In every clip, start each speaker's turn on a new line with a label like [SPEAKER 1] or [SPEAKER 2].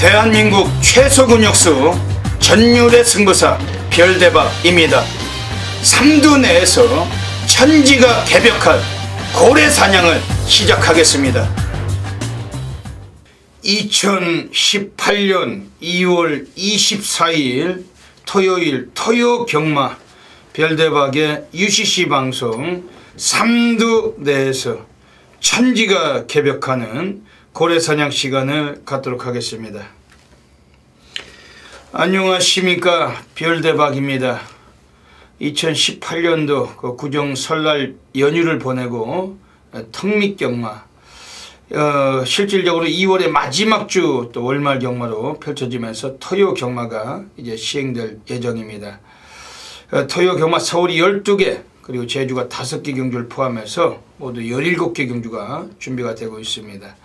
[SPEAKER 1] 대한민국 최소 근육수 전율의 승부사 별대박입니다. 삼두 내에서 천지가 개벽한 고래 사냥을 시작하겠습니다. 2018년 2월 24일 토요일 토요경마 별대박의 UCC 방송 삼두 내에서 천지가 개벽하는 고래사냥 시간을 갖도록 하겠습니다. 안녕하십니까, 별대박입니다. 2018년도 그 구정 설날 연휴를 보내고 턱밑경마 실질적으로 2월의 마지막 주 또 월말 경마로 펼쳐지면서 토요 경마가 이제 시행될 예정입니다. 토요 경마 서울이 12개 그리고 제주가 5개 경주를 포함해서 모두 17개 경주가 준비가 되고 있습니다.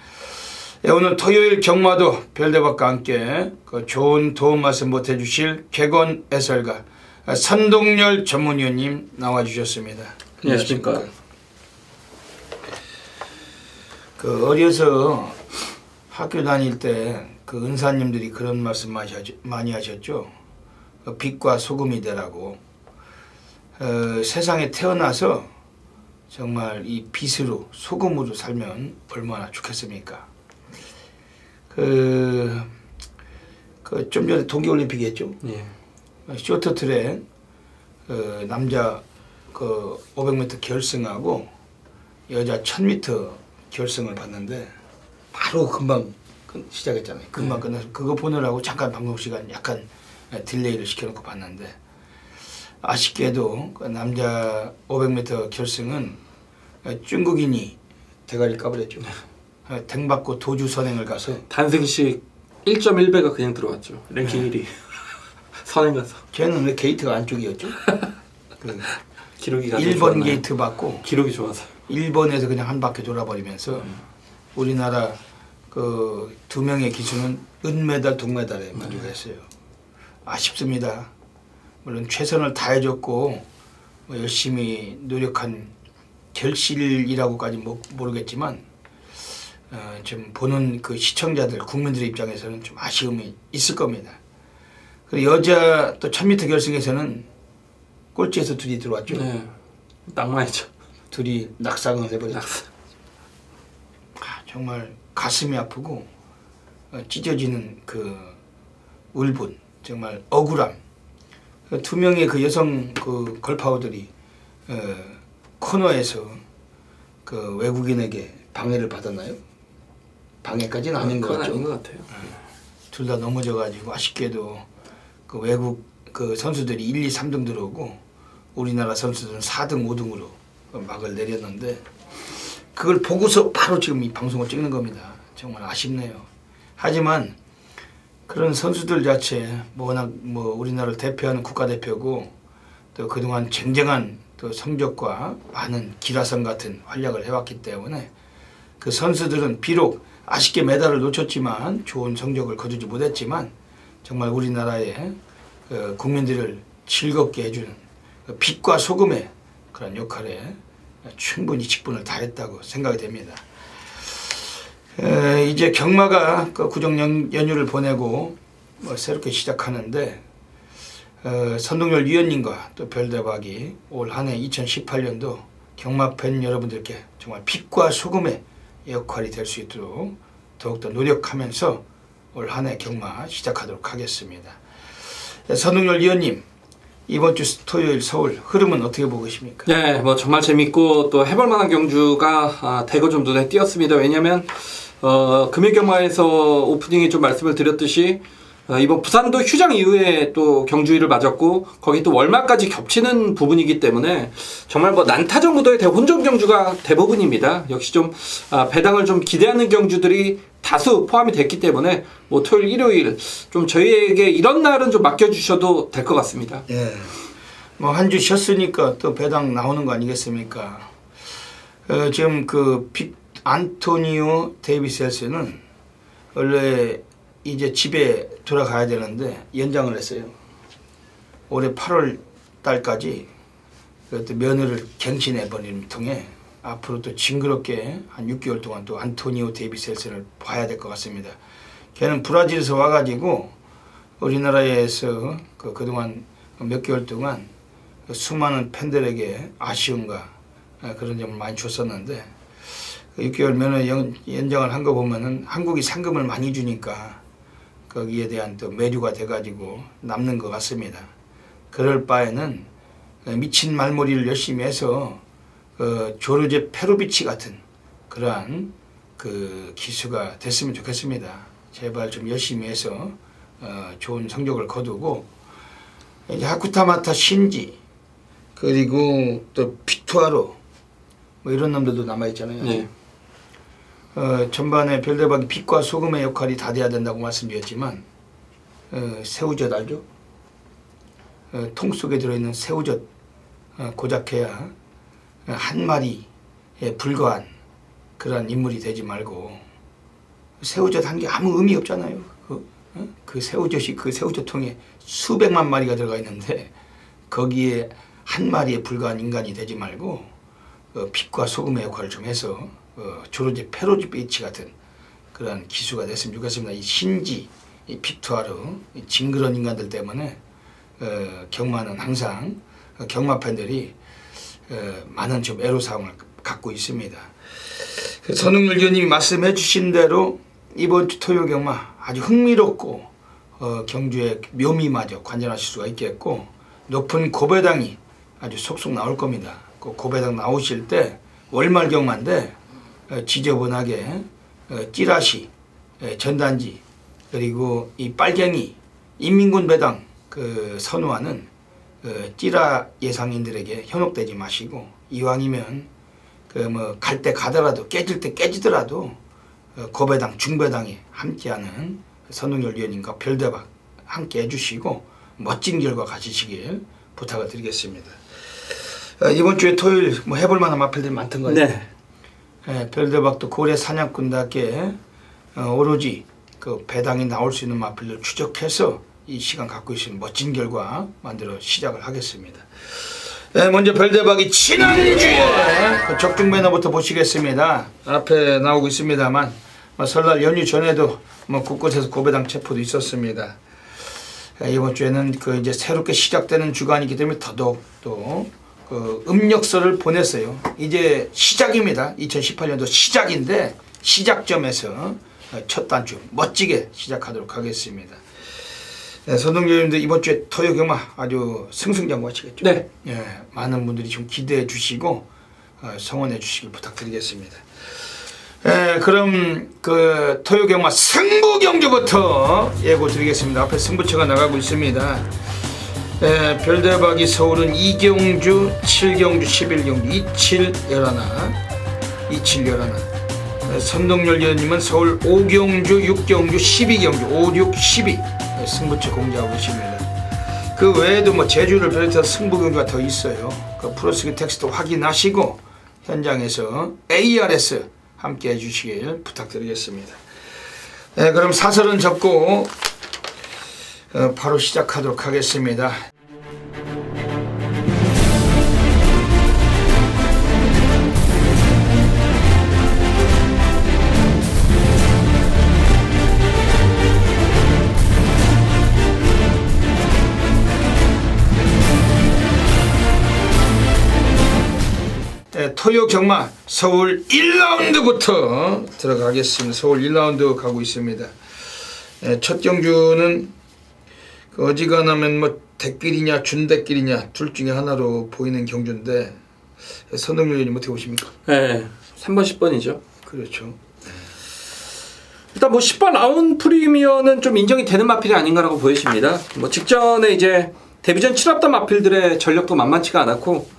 [SPEAKER 1] 오늘 토요일 경마도 별대박과 함께 그 좋은 도움 말씀 보태주실 객원 해설가 선동열 전문위원님 나와주셨습니다.
[SPEAKER 2] 안녕하십니까.
[SPEAKER 1] 그 어려서 학교 다닐 때 그 은사님들이 그런 말씀 많이 하셨죠. 빛과 소금이 되라고. 세상에 태어나서 정말 이 빛으로 소금으로 살면 얼마나 좋겠습니까? 좀 전에 동계올림픽이 했죠.
[SPEAKER 2] 예.
[SPEAKER 1] 쇼트트랙 남자 500m 결승하고 여자 1000m 결승을 봤는데 바로 금방 시작했잖아요. 금방 끝나서 그거 보느라고 잠깐 방송 시간 약간 딜레이를 시켜놓고 봤는데 아쉽게도 그 남자 500m 결승은 중국인이 대가리 까버렸죠. 등 받고 도주 선행을 가서
[SPEAKER 2] 단승식 1.1배가 그냥 들어왔죠. 랭킹 1위. 선행 가서.
[SPEAKER 1] 걔는 왜 게이트가 안쪽이었죠?
[SPEAKER 2] 기록이
[SPEAKER 1] 1번 게이트 받고
[SPEAKER 2] 기록이 좋아서
[SPEAKER 1] 1번에서 그냥 한 바퀴 돌아버리면서 우리나라 그 2명의 기수는 은메달, 동메달에 만족했어요. 아쉽습니다. 물론 최선을 다해줬고 열심히 노력한 결실이라고까지 모르겠지만 좀 보는 그 시청자들, 국민들의 입장에서는 좀 아쉬움이 있을 겁니다. 그리고 여자 또 1000m 결승에서는 꼴찌에서 둘이 들어왔죠.
[SPEAKER 2] 네. 낭만이죠.
[SPEAKER 1] 둘이 낙상을 해버렸죠. 정말 가슴이 아프고 찢어지는 그 울분, 정말 억울함. 2명의 그 여성 그 걸파우들이 코너에서 그 외국인에게 방해를 받았나요? 방해까지는 아닌 것 같죠.
[SPEAKER 2] 아닌 것 같아요.
[SPEAKER 1] 둘 다 넘어져가지고 아쉽게도 그 외국 그 선수들이 1, 2, 3등 들어오고 우리나라 선수들은 4등, 5등으로 막을 내렸는데 그걸 보고서 바로 지금 이 방송을 찍는 겁니다. 정말 아쉽네요. 하지만 그런 선수들 자체 워낙 우리나라를 대표하는 국가대표고 또 그동안 쟁쟁한 또 성적과 많은 기라성 같은 활약을 해왔기 때문에 그 선수들은 비록 아쉽게 메달을 놓쳤지만 좋은 성적을 거두지 못했지만 정말 우리나라의 국민들을 즐겁게 해주는 빛과 소금의 그런 역할에 충분히 직분을 다했다고 생각이 됩니다. 이제 경마가 그 구정 연휴를 보내고 새롭게 시작하는데 선동열 위원님과 또 별대박이 올 한 해 2018년도 경마팬 여러분들께 정말 빛과 소금의 역할이 될 수 있도록 더욱더 노력하면서 올 한 해 경마 시작하도록 하겠습니다. 선동열 위원님, 이번 주 토요일 서울 흐름은 어떻게 보고 계십니까?
[SPEAKER 2] 네, 정말 재밌고 또 해볼 만한 경주가 대거 좀 눈에 띄었습니다. 왜냐면 금일 경마에서 오프닝에 좀 말씀을 드렸듯이 이번 부산도 휴장 이후에 또 경주일을 맞았고 거기 또 월말까지 겹치는 부분이기 때문에 정말 난타전 구도의 대혼전 경주가 대부분입니다. 역시 좀 배당을 좀 기대하는 경주들이 다수 포함이 됐기 때문에 토요일, 일요일 좀 저희에게 이런 날은 좀 맡겨주셔도 될 것 같습니다.
[SPEAKER 1] 예, 한 주 쉬었으니까 또 배당 나오는 거 아니겠습니까? 지금 그 안토니오 데이비스는 원래 이제 집에 돌아가야 되는데 연장을 했어요. 올해 8월 달까지 면허를 갱신해버리는 통해 앞으로 또 징그럽게 한 6개월 동안 또 안토니오 데이비스 헬슨을 봐야 될 것 같습니다. 걔는 브라질에서 와가지고 우리나라에서 그동안 몇 개월 동안 수많은 팬들에게 아쉬움과 그런 점을 많이 줬었는데 6개월 면허 연장을 한 거 보면은 한국이 상금을 많이 주니까 거기에 대한 또 매료가 돼가지고 남는 것 같습니다. 그럴 바에는 미친 말머리를 열심히 해서 조르제 페로비치 같은 그러한 그 기수가 됐으면 좋겠습니다. 제발 좀 열심히 해서 좋은 성적을 거두고 이제 하쿠타마타 신지 그리고 또 피투아로 뭐 이런 놈들도 남아있잖아요.
[SPEAKER 2] 네.
[SPEAKER 1] 전반에 별대박이 빛과 소금의 역할이 다 돼야 된다고 말씀드렸지만 새우젓 알죠? 통 속에 들어있는 새우젓 고작해야 한 마리에 불과한 그런 인물이 되지 말고 새우젓 한 개 아무 의미 없잖아요. 그 새우젓이 그 새우젓통에 수백만 마리가 들어가 있는데 거기에 한 마리에 불과한 인간이 되지 말고 빛과 소금의 역할을 좀 해서 조르제 페로비치 같은 그런 기수가 됐으면 좋겠습니다. 이 신지, 이 피투아르, 이 징그런 인간들 때문에 경마는 항상 경마 팬들이 많은 좀 애로사항을 갖고 있습니다. 선웅열 의원님이 말씀해 주신 대로 이번 주 토요 경마 아주 흥미롭고 경주의 묘미마저 관전하실 수가 있겠고 높은 고배당이 아주 속속 나올 겁니다. 그 고배당 나오실 때 월말 경마인데 지저분하게 찌라시, 전단지 그리고 이 빨갱이 인민군 배당 선호하는 찌라 예상인들에게 현혹되지 마시고 이왕이면 갈 때 가더라도 깨질 때 깨지더라도 고배당 중배당에 함께하는 선웅열 위원님과 별대박 함께 해주시고 멋진 결과 가지시길 부탁을 드리겠습니다. 이번 주에 토요일 뭐 해볼 만한 마필들이 많던가요?
[SPEAKER 2] 네.
[SPEAKER 1] 별대박도 고래 사냥꾼답게 오로지 그 배당이 나올 수 있는 마필을 추적해서 이 시간 갖고 있으면 멋진 결과 만들어 시작을 하겠습니다. 먼저 별대박이 지난주에 그 적중 매너부터 보시겠습니다. 앞에 나오고 있습니다만 설날 연휴 전에도 곳곳에서 고배당 체포도 있었습니다. 이번 주에는 이제 새롭게 시작되는 주간이기 때문에 더더욱 또 음력서를 보냈어요. 이제 시작입니다. 2018년도 시작인데 시작점에서 첫 단추 멋지게 시작하도록 하겠습니다. 선동교님들 이번 주에 토요 경마 아주 승승장구하시겠죠?
[SPEAKER 2] 네.
[SPEAKER 1] 많은 분들이 좀 기대해 주시고 성원해 주시길 부탁드리겠습니다. 그럼 그 토요 경마 승부 경주부터 예고 드리겠습니다. 앞에 승부처가 나가고 있습니다. 별대박이 서울은 2경주, 7경주, 11경주, 2711. 선동열 위원님은 서울 5경주, 6경주, 12경주, 5, 6, 12 승부처 공개하고 계십니다. 그 외에도 제주를 비롯해서 승부 경주가 더 있어요. 그 프로스기 텍스트 확인하시고 현장에서 ARS 함께 해주시길 부탁드리겠습니다. 그럼 사설은 접고 바로 시작하도록 하겠습니다. 토요 경마 서울 1라운드부터 들어가겠습니다. 서울 1라운드 가고 있습니다. 첫 경주는 어지간하면 대길이냐 준대길이냐 둘 중에 하나로 보이는 경주인데 선동열 의원님 어떻게 보십니까?
[SPEAKER 2] 네. 3번 10번이죠.
[SPEAKER 1] 그렇죠.
[SPEAKER 2] 일단 10번 라운 프리미어는 좀 인정이 되는 마필이 아닌가라고 보여집니다. 직전에 이제 데뷔전 치렀던 마필들의 전력도 만만치가 않았고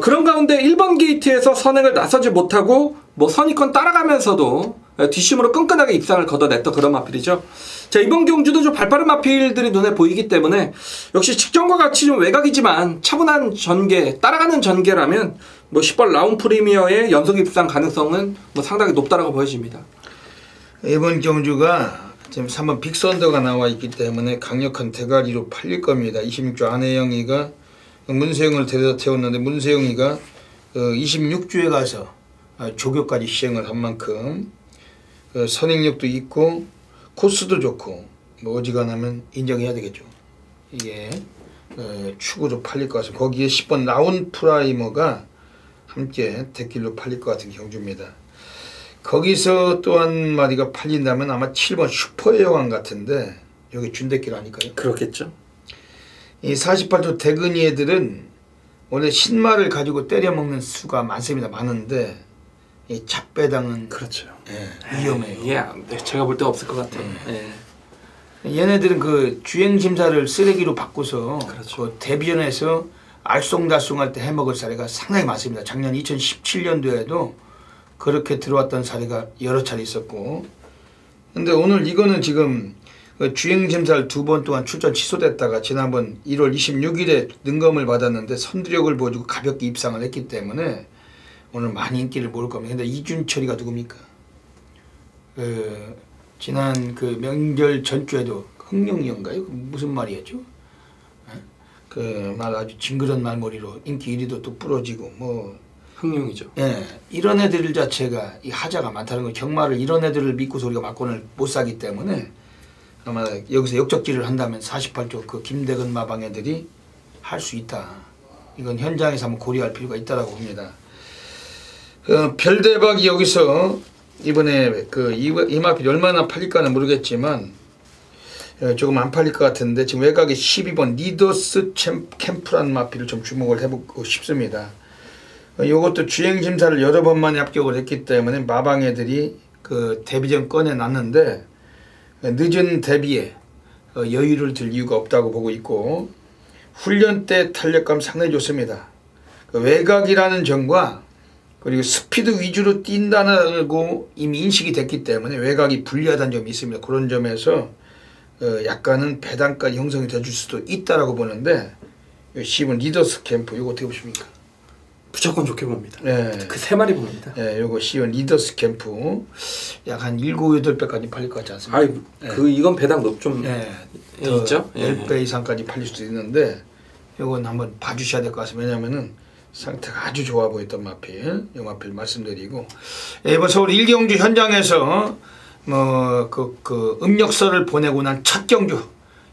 [SPEAKER 2] 그런 가운데 1번 게이트에서 선행을 나서지 못하고 선입권 따라가면서도 뒷심으로 끈끈하게 입상을 걷어냈던 그런 마필이죠. 자, 이번 경주도 좀 발빠른 마필들이 눈에 보이기 때문에 역시 직전과 같이 좀 외곽이지만 차분한 전개, 따라가는 전개라면 10번 라운 프리미어의 연속 입상 가능성은 상당히 높다라고 보여집니다.
[SPEAKER 1] 이번 경주가 지금 3번 빅선더가 나와 있기 때문에 강력한 대가리로 팔릴 겁니다. 26주 안혜영이가 문세영을 데려다 태웠는데 문세영이가 26주에 가서 조교까지 시행을 한 만큼 선행력도 있고 코스도 좋고 뭐 어지간하면 인정해야 되겠죠. 이게 축으로 팔릴 것 같습니다. 거기에 10번 라운 프라이머가 함께 대길로 팔릴 것 같은 경주입니다. 거기서 또 한 마리가 팔린다면 아마 7번 슈퍼의 여왕 같은데 여기 준대길 아닐까요?
[SPEAKER 2] 그렇겠죠.
[SPEAKER 1] 이 48도 대근이 애들은 원래 신말을 가지고 때려먹는 수가 많은데 이 잡배당은
[SPEAKER 2] 그렇죠.
[SPEAKER 1] 위험해요.
[SPEAKER 2] 네, 제가 볼 때 없을 것 같아요.
[SPEAKER 1] 얘네들은 그 주행 심사를 쓰레기로 바꿔서
[SPEAKER 2] 그렇죠.
[SPEAKER 1] 그 대변에서 알쏭달쏭할 때 해먹을 사례가 상당히 많습니다. 작년 2017년도에도 그렇게 들어왔던 사례가 여러 차례 있었고, 근데 오늘 이거는 지금 그 주행 심사를 2번 동안 출전 취소됐다가 지난번 1월 26일에 능검을 받았는데 선두력을 보여주고 가볍게 입상을 했기 때문에 오늘 많이 인기를 모을 겁니다. 근데 이준철이가 누굽니까? 지난 그 명절 전주에도 흥룡이인가요? 무슨 말이었죠? 그 말 아주 징그런 말머리로 인기 1위도 또 부러지고 뭐
[SPEAKER 2] 흥룡이죠.
[SPEAKER 1] 이런 애들 자체가 이 하자가 많다는 거. 경마를 이런 애들을 믿고서 우리가 막권을 못 사기 때문에 아마 여기서 역적질을 한다면 48조 그 김대근 마방 애들이 할 수 있다. 이건 현장에서 한번 고려할 필요가 있다라고 봅니다. 별대박이 여기서 이번에 그 이마필 얼마나 팔릴까는 모르겠지만 조금 안 팔릴 것 같은데 지금 외곽에 12번 리더스 캠프라는 마필을 좀 주목을 해보고 싶습니다. 이것도 주행 심사를 여러 번 만에 합격을 했기 때문에 마방 애들이 그 데뷔전 꺼내놨는데 늦은 데뷔에 여유를 들 이유가 없다고 보고 있고, 훈련 때 탄력감 상당히 좋습니다. 외곽이라는 점과 그리고 스피드 위주로 뛴다고 이미 인식이 됐기 때문에 외곽이 불리하다는 점이 있습니다. 그런 점에서 약간은 배당까지 형성이 돼줄 수도 있다라고 보는데, 10번 리더스 캠프 이거 어떻게 보십니까?
[SPEAKER 2] 무조건 좋게 봅니다.
[SPEAKER 1] 네.
[SPEAKER 2] 그 세 마리 봅니다.
[SPEAKER 1] 네, 요거 10번 리더스 캠프 약 한 7, 8배까지 팔릴 것 같지 않습니까?
[SPEAKER 2] 이건 배당 좀 있죠?
[SPEAKER 1] 10배 이상까지 팔릴 수도 있는데 요건 한번 봐주셔야 될 것 같습니다. 왜냐면은 상태가 아주 좋아 보였던 마필, 요 마필 말씀드리고, 이번 서울 1경주 현장에서 뭐 그 음력서를 보내고 난 첫 경주,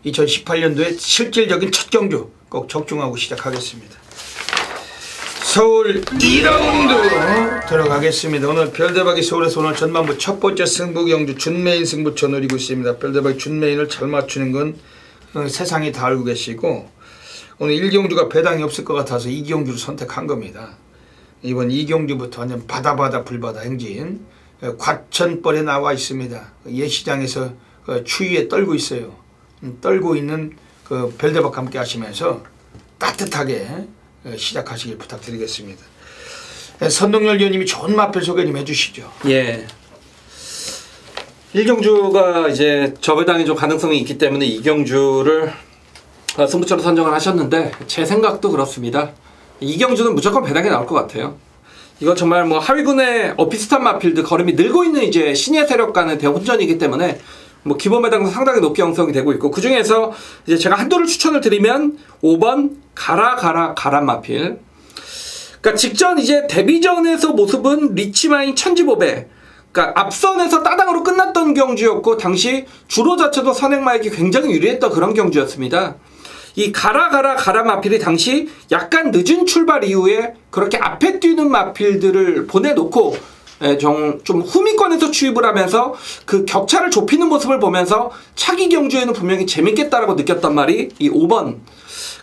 [SPEAKER 1] 2018년도에 실질적인 첫 경주 꼭 적중하고 시작하겠습니다. 서울 2라운드 들어가겠습니다. 오늘 별대박이 서울에서 오늘 전반부 첫 번째 승부 경주 준메인 승부처 노리고 있습니다. 별대박이 준메인을 잘 맞추는 건 세상이 다 알고 계시고, 오늘 1경주가 배당이 없을 것 같아서 2경주를 선택한 겁니다. 이번 2경주부터 완전 바다 불바다 행진, 과천벌에 나와 있습니다. 예시장에서 추위에 떨고 있어요. 떨고 있는 그 별대박 함께 하시면서 따뜻하게 시작하시길 부탁드리겠습니다. 선동열 위원님이 좋은 마필 소개 좀 해주시죠.
[SPEAKER 2] 1경주가 이제 저배당이 좀 가능성이 있기 때문에 2경주를 승부처로 선정을 하셨는데, 제 생각도 그렇습니다. 2경주는 무조건 배당이 나올 것 같아요. 이건 정말 뭐 하위군의 비슷한 마필들 걸음이 늘고 있는 이제 신예 세력과는 대혼전이기 때문에 뭐 기본 배당도 상당히 높게 형성이 되고 있고, 그 중에서 이제 제가 한도를 추천을 드리면 5번 가라 마필. 그러니까 직전 이제 데뷔전에서 모습은 리치마인 천지보배, 그러니까 앞선에서 따당으로 끝났던 경주였고, 당시 주로 자체도 선행마에게 굉장히 유리했던 그런 경주였습니다. 이 가라 마필이 당시 약간 늦은 출발 이후에 그렇게 앞에 뛰는 마필들을 보내놓고 좀 후미권에서 추입을 하면서 그 격차를 좁히는 모습을 보면서 차기 경주에는 분명히 재밌겠다라고 느꼈단 말이 이 5번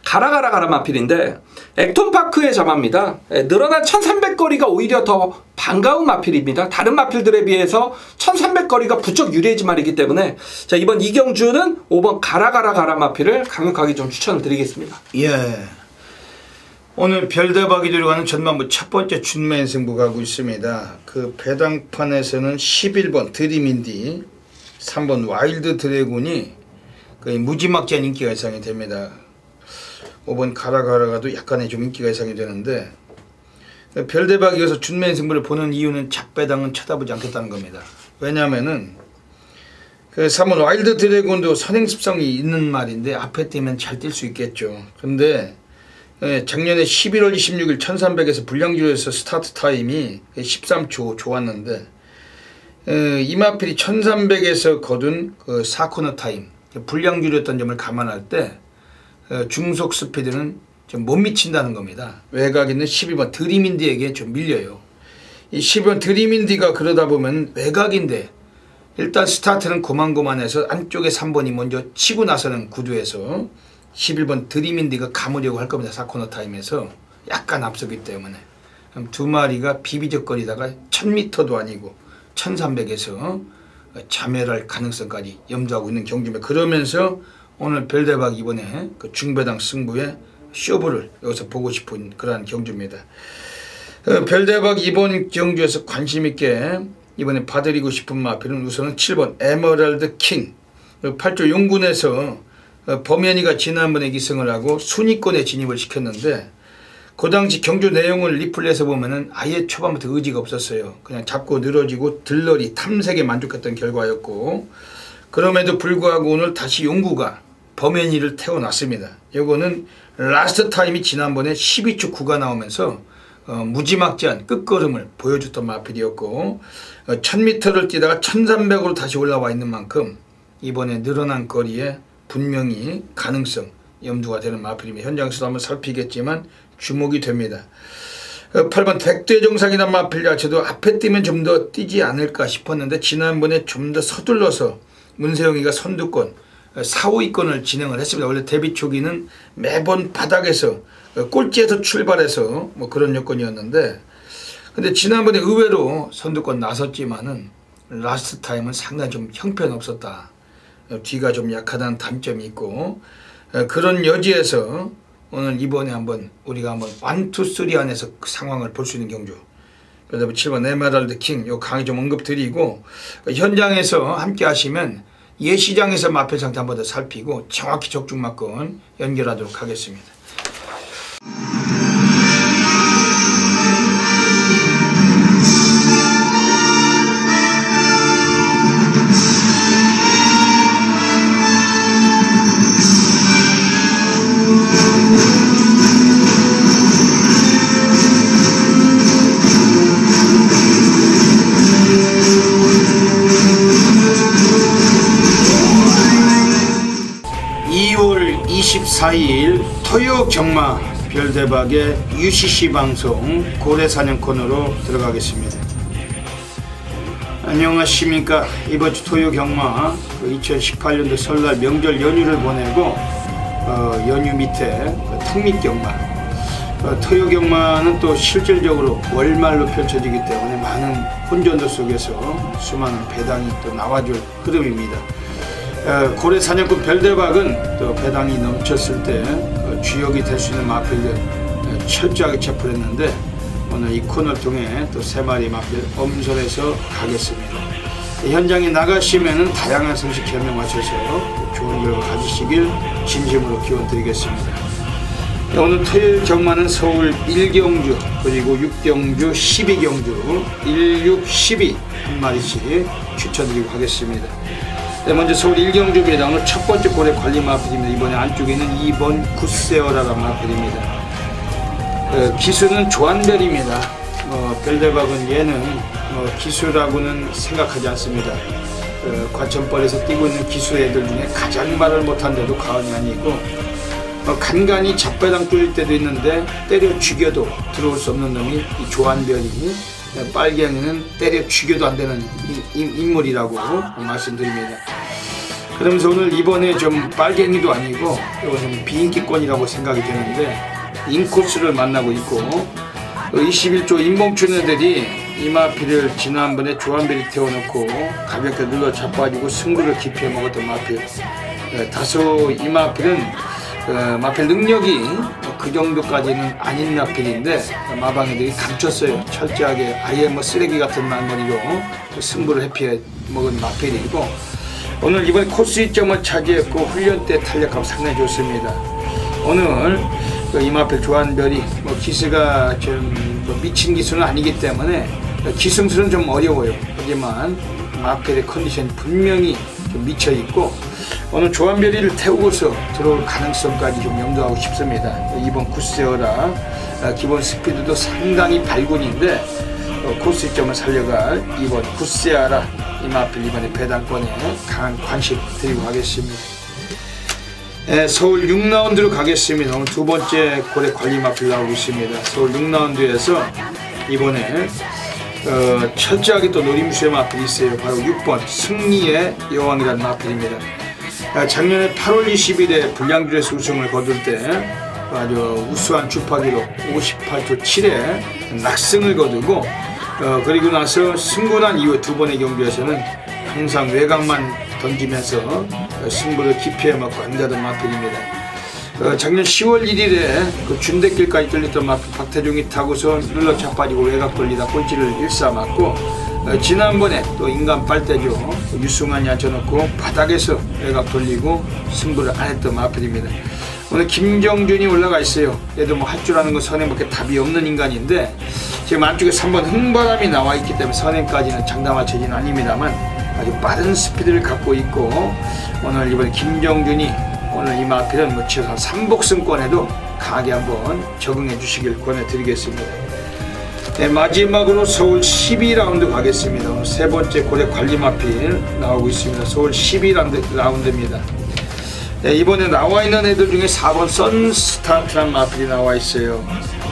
[SPEAKER 2] 가라 마필인데, 액톤파크의 자마입니다. 늘어난 1300거리가 오히려 더 반가운 마필입니다. 다른 마필들에 비해서 1300거리가 부쩍 유리해진 말이기 때문에, 자, 이번 2경주는 5번 가라 마필을 강력하게 좀 추천을 드리겠습니다.
[SPEAKER 1] 오늘 별대박이 들어가는 전반부 첫 번째 준메인 승부 가고 있습니다. 그 배당판에서는 11번 드림인디, 3번 와일드 드래곤이 거의 무지막지한 인기가 예상이 됩니다. 5번 가라가라가도 약간의 좀 인기가 예상이 되는데, 별대박이 이어서 준메인 승부를 보는 이유는 잡배당은 쳐다보지 않겠다는 겁니다. 왜냐하면은 그 3번 와일드 드래곤도 선행습성이 있는 말인데 앞에 뛰면 잘 뛸 수 있겠죠. 근데 작년에 11월 26일 1300에서 불량주에서 스타트 타임이 13초 좋았는데, 이마필이 1300에서 거둔 그 4코너 타임 불량률이었던 점을 감안할 때 중속 스피드는 좀 못 미친다는 겁니다. 외곽 있는 12번 드림인디에게 좀 밀려요. 이 12번 드림인디가 그러다 보면 외곽인데 일단 스타트는 고만고만해서 안쪽에 3번이 먼저 치고 나서는 구도에서 11번 드림인디가 감으려고 할 겁니다. 4코너 타임에서 약간 앞서기 때문에 두 마리가 비비적거리다가 1000m도 아니고 1300에서 자멸할 가능성까지 염두하고 있는 경기입니다. 그러면서 오늘 별대박 이번에 그 중배당 승부의 쇼부를 여기서 보고 싶은 그러한 경주입니다. 별대박 이번 경주에서 관심있게 이번에 봐드리고 싶은 마필은 우선은 7번 에메랄드 킹 8조 용군에서 범현이가 지난번에 기승을 하고 순위권에 진입을 시켰는데 그 당시 경주 내용을 리플레이해서 보면은 아예 초반부터 의지가 없었어요. 그냥 잡고 늘어지고 들러리 탐색에 만족했던 결과였고 그럼에도 불구하고 오늘 다시 용구가 범현이를 태워놨습니다. 요거는 라스트 타임이 지난번에 12초 9가 나오면서 무지막지한 끝걸음을 보여줬던 마필이었고 1000m를 뛰다가 1300으로 다시 올라와 있는 만큼 이번에 늘어난 거리에 분명히 가능성 염두가 되는 마필입니다. 현장에서도 한번 살피겠지만 주목이 됩니다. 8번 백대정상이란 마필 자체도 앞에 뛰면 좀 더 뛰지 않을까 싶었는데 지난번에 좀 더 서둘러서 문세영이가 선두권 4, 5위권을 진행을 했습니다. 원래 데뷔 초기는 매번 바닥에서 꼴찌에서 출발해서 뭐 그런 여건이었는데 근데 지난번에 의외로 선두권 나섰지만은 라스트 타임은 상당히 좀 형편없었다. 뒤가 좀 약하다는 단점이 있고 그런 여지에서 오늘 이번에 우리가 한번 1, 2, 3 안에서 그 상황을 볼 수 있는 경주. 그다음에 7번 에메랄드 킹 요 강의 좀 언급드리고 현장에서 함께 하시면 예시장에서 마필 상태 한번 더 살피고 정확히 적중마건 연결하도록 하겠습니다. (2월 24일) 토요 경마 별대박의 UCC 방송 고래사냥 코너로 들어가겠습니다. 안녕하십니까. 이번 주 토요 경마 2018년도 설날 명절 연휴를 보내고 연휴 밑에 특립 경마 토요 경마는 또 실질적으로 월말로 펼쳐지기 때문에 많은 혼전도 속에서 수많은 배당이 또 나와줄 흐름입니다. 고래 사냥꾼 별대박은 또 배당이 넘쳤을 때 주역이 될 수 있는 마필들 철저하게 체포를 했는데 오늘 이 코너를 통해 또 3마리 마필 엄선해서 가겠습니다. 현장에 나가시면은 다양한 성식 겸용하셔서 좋은 결과 가지시길 진심으로 기원드리겠습니다. 오늘 토요일 경마는 서울 1경주 그리고 6경주 12경주 1, 6, 12 한 마리씩 추천드리고 하겠습니다. 네, 먼저 서울 1경주입니다. 오늘 첫 번째 고래 관리 마필입니다. 이번에 안쪽에는 2번 굿세어라는 마필입니다. 기수는 조한별입니다. 별대박은 얘는 기수라고는 생각하지 않습니다. 과천벌에서 뛰고 있는 기수 애들 중에 가장 말을 못한데도 과언이 아니고 간간히 잡배당 뚫릴 때도 있는데 때려 죽여도 들어올 수 없는 놈이 이 조한별이 빨갱이는 때려 죽여도 안 되는 인물이라고 말씀드립니다. 그러면서 오늘 이번에 좀 빨갱이도 아니고 좀 비인기권이라고 생각이 되는데 인코스를 만나고 있고 21조 인봉춘 애들이 이마필을 지난번에 조한별이 태워놓고 가볍게 눌러 자빠지고 승부를 기피해 먹었던 마필. 다소 이마필은 마필 능력이 그 정도까지는 아닌 마필인데 마방애들이 감췄어요. 철저하게 아예 쓰레기 같은 말머리로 승부를 회피해 먹은 마필이고 오늘 이번에 코스 2점을 차지했고 훈련 때 탄력감 상당히 좋습니다. 오늘 이마필 조한별이 기수가 좀 미친 기수는 아니기 때문에 기승수는 좀 어려워요. 하지만 마필의 컨디션이 분명히 좀 미쳐있고 오늘 조한별이를 태우고서 들어올 가능성까지 좀 염두하고 싶습니다. 이번 굿세어라 기본 스피드도 상당히 발군인데 코스 점을 살려갈 이번 굿세아라 이마필 이번에 배당권에 강한 관심 드리고 가겠습니다. 서울 6라운드로 가겠습니다. 오늘 두 번째 고래 관리 마필 나오고 있습니다. 서울 6라운드에서 이번에 철저하게 또 노림수의 마필이 있어요. 바로 6번 승리의 여왕이라는 마필입니다. 작년에 8월 20일에 불량주에서 우승을 거둘 때 아주 우수한 주파기로 58초 7에 낙승을 거두고 그리고 나서 승부난 이후 두 번의 경기에서는 항상 외곽만 던지면서 승부를 기피해 맞고 안가던 마필입니다. 작년 10월 1일에 그 준대길까지 뚫렸던 마필 박태종이 타고서 눌러 차빠지고 외곽 돌리다 꼴찌를 1사 맞고 지난번에 또 인간 빨대죠. 유승환이 앉혀놓고 바닥에서 외곽 돌리고 승부를 안 했던 마필입니다. 오늘 김정준이 올라가 있어요. 얘도 뭐 할 줄 아는 건 선행밖에 답이 없는 인간인데 지금 안쪽에 3번 흥바람이 나와 있기 때문에 선행까지는 장담할 처지는 아닙니다만 아주 빠른 스피드를 갖고 있고 오늘 이번 김정준이 오늘 이 마필은 뭐 최소한 3복승권에도 강하게 한번 적응해 주시길 권해드리겠습니다. 네, 마지막으로 서울 12라운드 가겠습니다. 오늘 세 번째 고래 관리 마필 나오고 있습니다. 서울 12라운드입니다. 네, 이번에 나와 있는 애들 중에 4번 선스타트란 마필이 나와 있어요.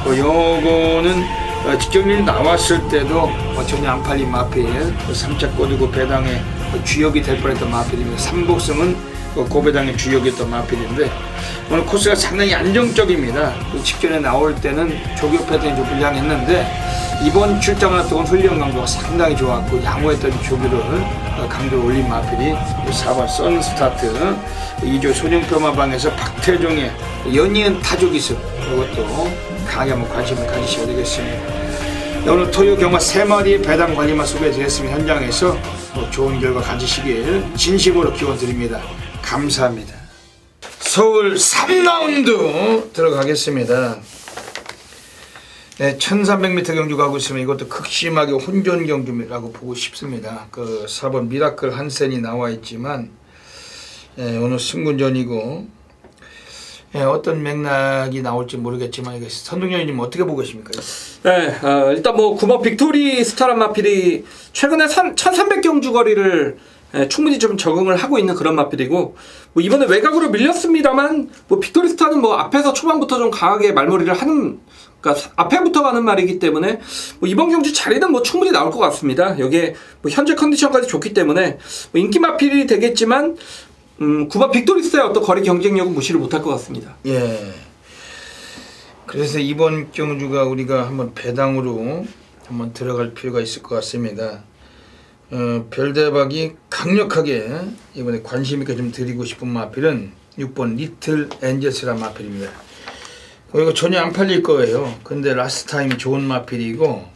[SPEAKER 1] 요거는 직경률 나왔을 때도 전혀 안 팔린 마필, 3차 꼬리고 배당의 주역이 될 뻔했던 마필입니다. 3복승은 고배당의 주역이었던 마필인데 오늘 코스가 상당히 안정적입니다. 직전에 나올 때는 조교 패턴이 좀 불량했는데 이번 출장을 앞두고 훈련 강도가 상당히 좋았고 양호했던 조교를 강도를 올린 마필이 4번 선스타트 2조 소년표마방에서 박태종의 연이은 타조기술 이것도 강하게 한번 관심을 가지셔야 되겠습니다. 오늘 토요 경마 3마리의 배당 관리만 소개해드렸습니다. 현장에서 좋은 결과 가지시길 진심으로 기원드립니다. 감사합니다. 서울 3라운드 들어가겠습니다. 네, 1300m 경주 가고 있으면 이것도 극심하게 혼전 경주라고 보고 싶습니다. 그 4번 미라클 한센이 나와 있지만 오늘 승군전이고 어떤 맥락이 나올지 모르겠지만 선동열님 어떻게 보고 계십니까?
[SPEAKER 2] 네, 일단 뭐 9번 빅토리 스타란 마필이 최근에 1300 경주 거리를 충분히 좀 적응을 하고 있는 그런 마필이고 뭐 이번에 외곽으로 밀렸습니다만 뭐 빅토리 스타는 뭐 앞에서 초반부터 좀 강하게 말머리를 하는 그러니까 앞에부터 가는 말이기 때문에 뭐 이번 경주 자리는 뭐 충분히 나올 것 같습니다. 여기에 뭐 현재 컨디션까지 좋기 때문에 뭐 인기 마필이 되겠지만 9번 빅토리스의 어떤 거리 경쟁력은 무시를 못할 것 같습니다.
[SPEAKER 1] 예. 그래서 이번 경주가 우리가 한번 배당으로 한번 들어갈 필요가 있을 것 같습니다. 별대박이 강력하게 이번에 관심 있게 좀 드리고 싶은 마필은 6번 리틀 엔젤스란 마필입니다. 이거 전혀 안 팔릴 거예요. 근데 라스트 타임이 좋은 마필이고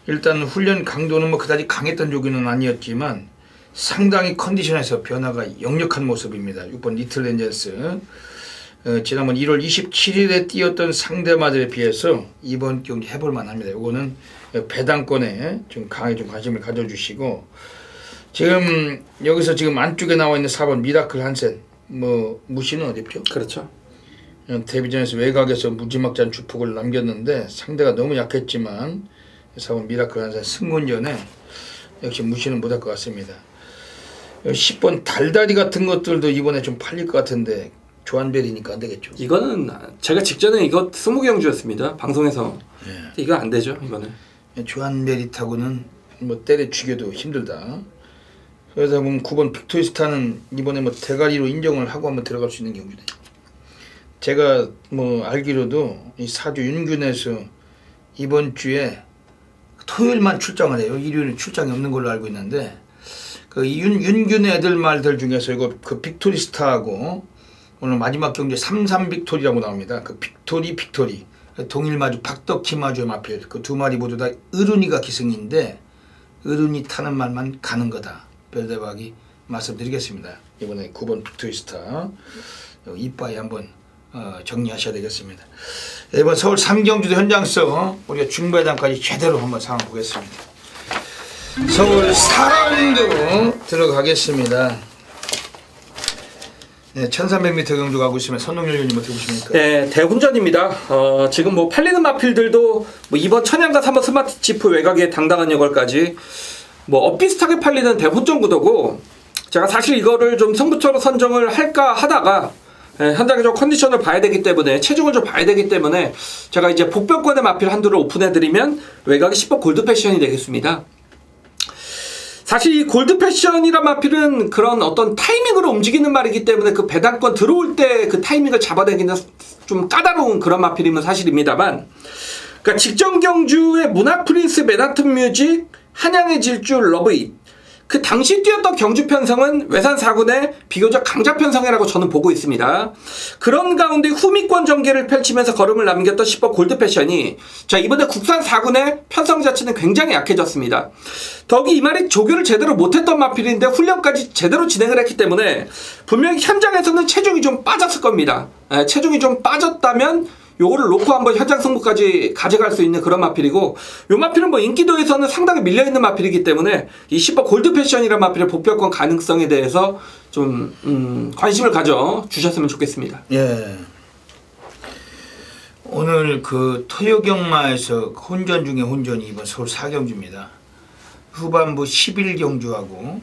[SPEAKER 1] 일단 훈련 강도는 뭐 그다지 강했던 조기는 아니었지만 상당히 컨디션에서 변화가 역력한 모습입니다. 6번 리틀 엔젤스 지난번 1월 27일에 뛰었던 상대마들에 비해서 이번 경기 해볼만 합니다. 이거는 배당권에 좀 강하게 좀 관심을 가져주시고 지금 여기서 지금 안쪽에 나와 있는 4번 미라클 한센 뭐 무시는 어렵죠?
[SPEAKER 2] 그렇죠.
[SPEAKER 1] 데뷔전에서 외곽에서 무지막지한 주폭을 남겼는데 상대가 너무 약했지만 4번 미라클 한센 승군전에 역시 무시는 못할 것 같습니다. 10번 달다리 같은 것들도 이번에 좀 팔릴 것 같은데 조한별이니까 안 되겠죠.
[SPEAKER 2] 이거는 제가 직전에 이거 20경주였습니다. 방송에서.
[SPEAKER 1] 예.
[SPEAKER 2] 이거 안 되죠. 이거는.
[SPEAKER 1] 조한별이 타고는 뭐 때려 죽여도 힘들다. 그래서 보면 9번 빅토리스타는 이번에 뭐 대가리로 인정을 하고 한번 들어갈 수 있는 경주네. 제가 뭐 알기로도 이 사주 윤균에서 이번 주에 토요일만 출장을 해요. 일요일은 출장이 없는 걸로 알고 있는데 그 윤균 애들 말들 중에서 이거 그 빅토리스타하고 오늘 마지막 경기 33 빅토리라고 나옵니다. 그 빅토리 동일마주 박덕희마주의 마필 그 두 마리 모두 다 어른이가 기승인데 어른이 타는 말만 가는 거다. 별대박이 말씀드리겠습니다. 이번에 9번 빅토리스타 이빠이 한번 정리하셔야 되겠습니다. 이번 서울 3경주도 현장서 우리가 중배당까지 제대로 한번 상황 보겠습니다. 서울 4라운드 들어가겠습니다. 네, 1300m 경주 가고 있으면 선동열 의원님 어떻게 보십니까?
[SPEAKER 2] 네, 대혼전입니다. 지금 뭐 팔리는 마필들도 뭐 이번 천양과 3번 스마트치프 외곽의 당당한 여걸까지 뭐 엇비슷하게 팔리는 대혼전 구도고, 제가 사실 이거를 좀 승부처로 선정을 할까 하다가 현장의 좀 컨디션을 봐야 되기 때문에, 체중을 좀 봐야 되기 때문에 제가 이제 복병권의 마필 한두를 오픈해드리면 외곽이 10번 골드 패션이 되겠습니다. 사실 이 골드 패션이란 마필은 그런 어떤 타이밍으로 움직이는 말이기 때문에 그 배당권 들어올 때 그 타이밍을 잡아내기는 좀 까다로운 그런 마필임은 사실입니다만, 그러니까 직전 경주의 문학 프린스, 맨하튼 뮤직, 한양의 질주, 러브잇, 그 당시 뛰었던 경주 편성은 외산 4군의 비교적 강자 편성이라고 저는 보고 있습니다. 그런 가운데 후미권 전개를 펼치면서 걸음을 남겼던 10번 골드 패션이 자 이번에 국산 4군의 편성 자체는 굉장히 약해졌습니다. 더욱이 이 말이 조교를 제대로 못했던 마필인데 훈련까지 제대로 진행을 했기 때문에 분명히 현장에서는 체중이 좀 빠졌을 겁니다. 체중이 좀 빠졌다면 요거를 놓고 한번 현장 승부까지 가져갈 수 있는 그런 마필이고, 요 마필은 뭐 인기도에서는 상당히 밀려있는 마필이기 때문에 이 10번 골드 패션이라는 마필의 복병권 가능성에 대해서 좀 관심을 가져 주셨으면 좋겠습니다.
[SPEAKER 1] 예. 오늘 그 토요경마에서 혼전 중에 혼전이 이번 서울 4경주입니다. 후반부 11경주하고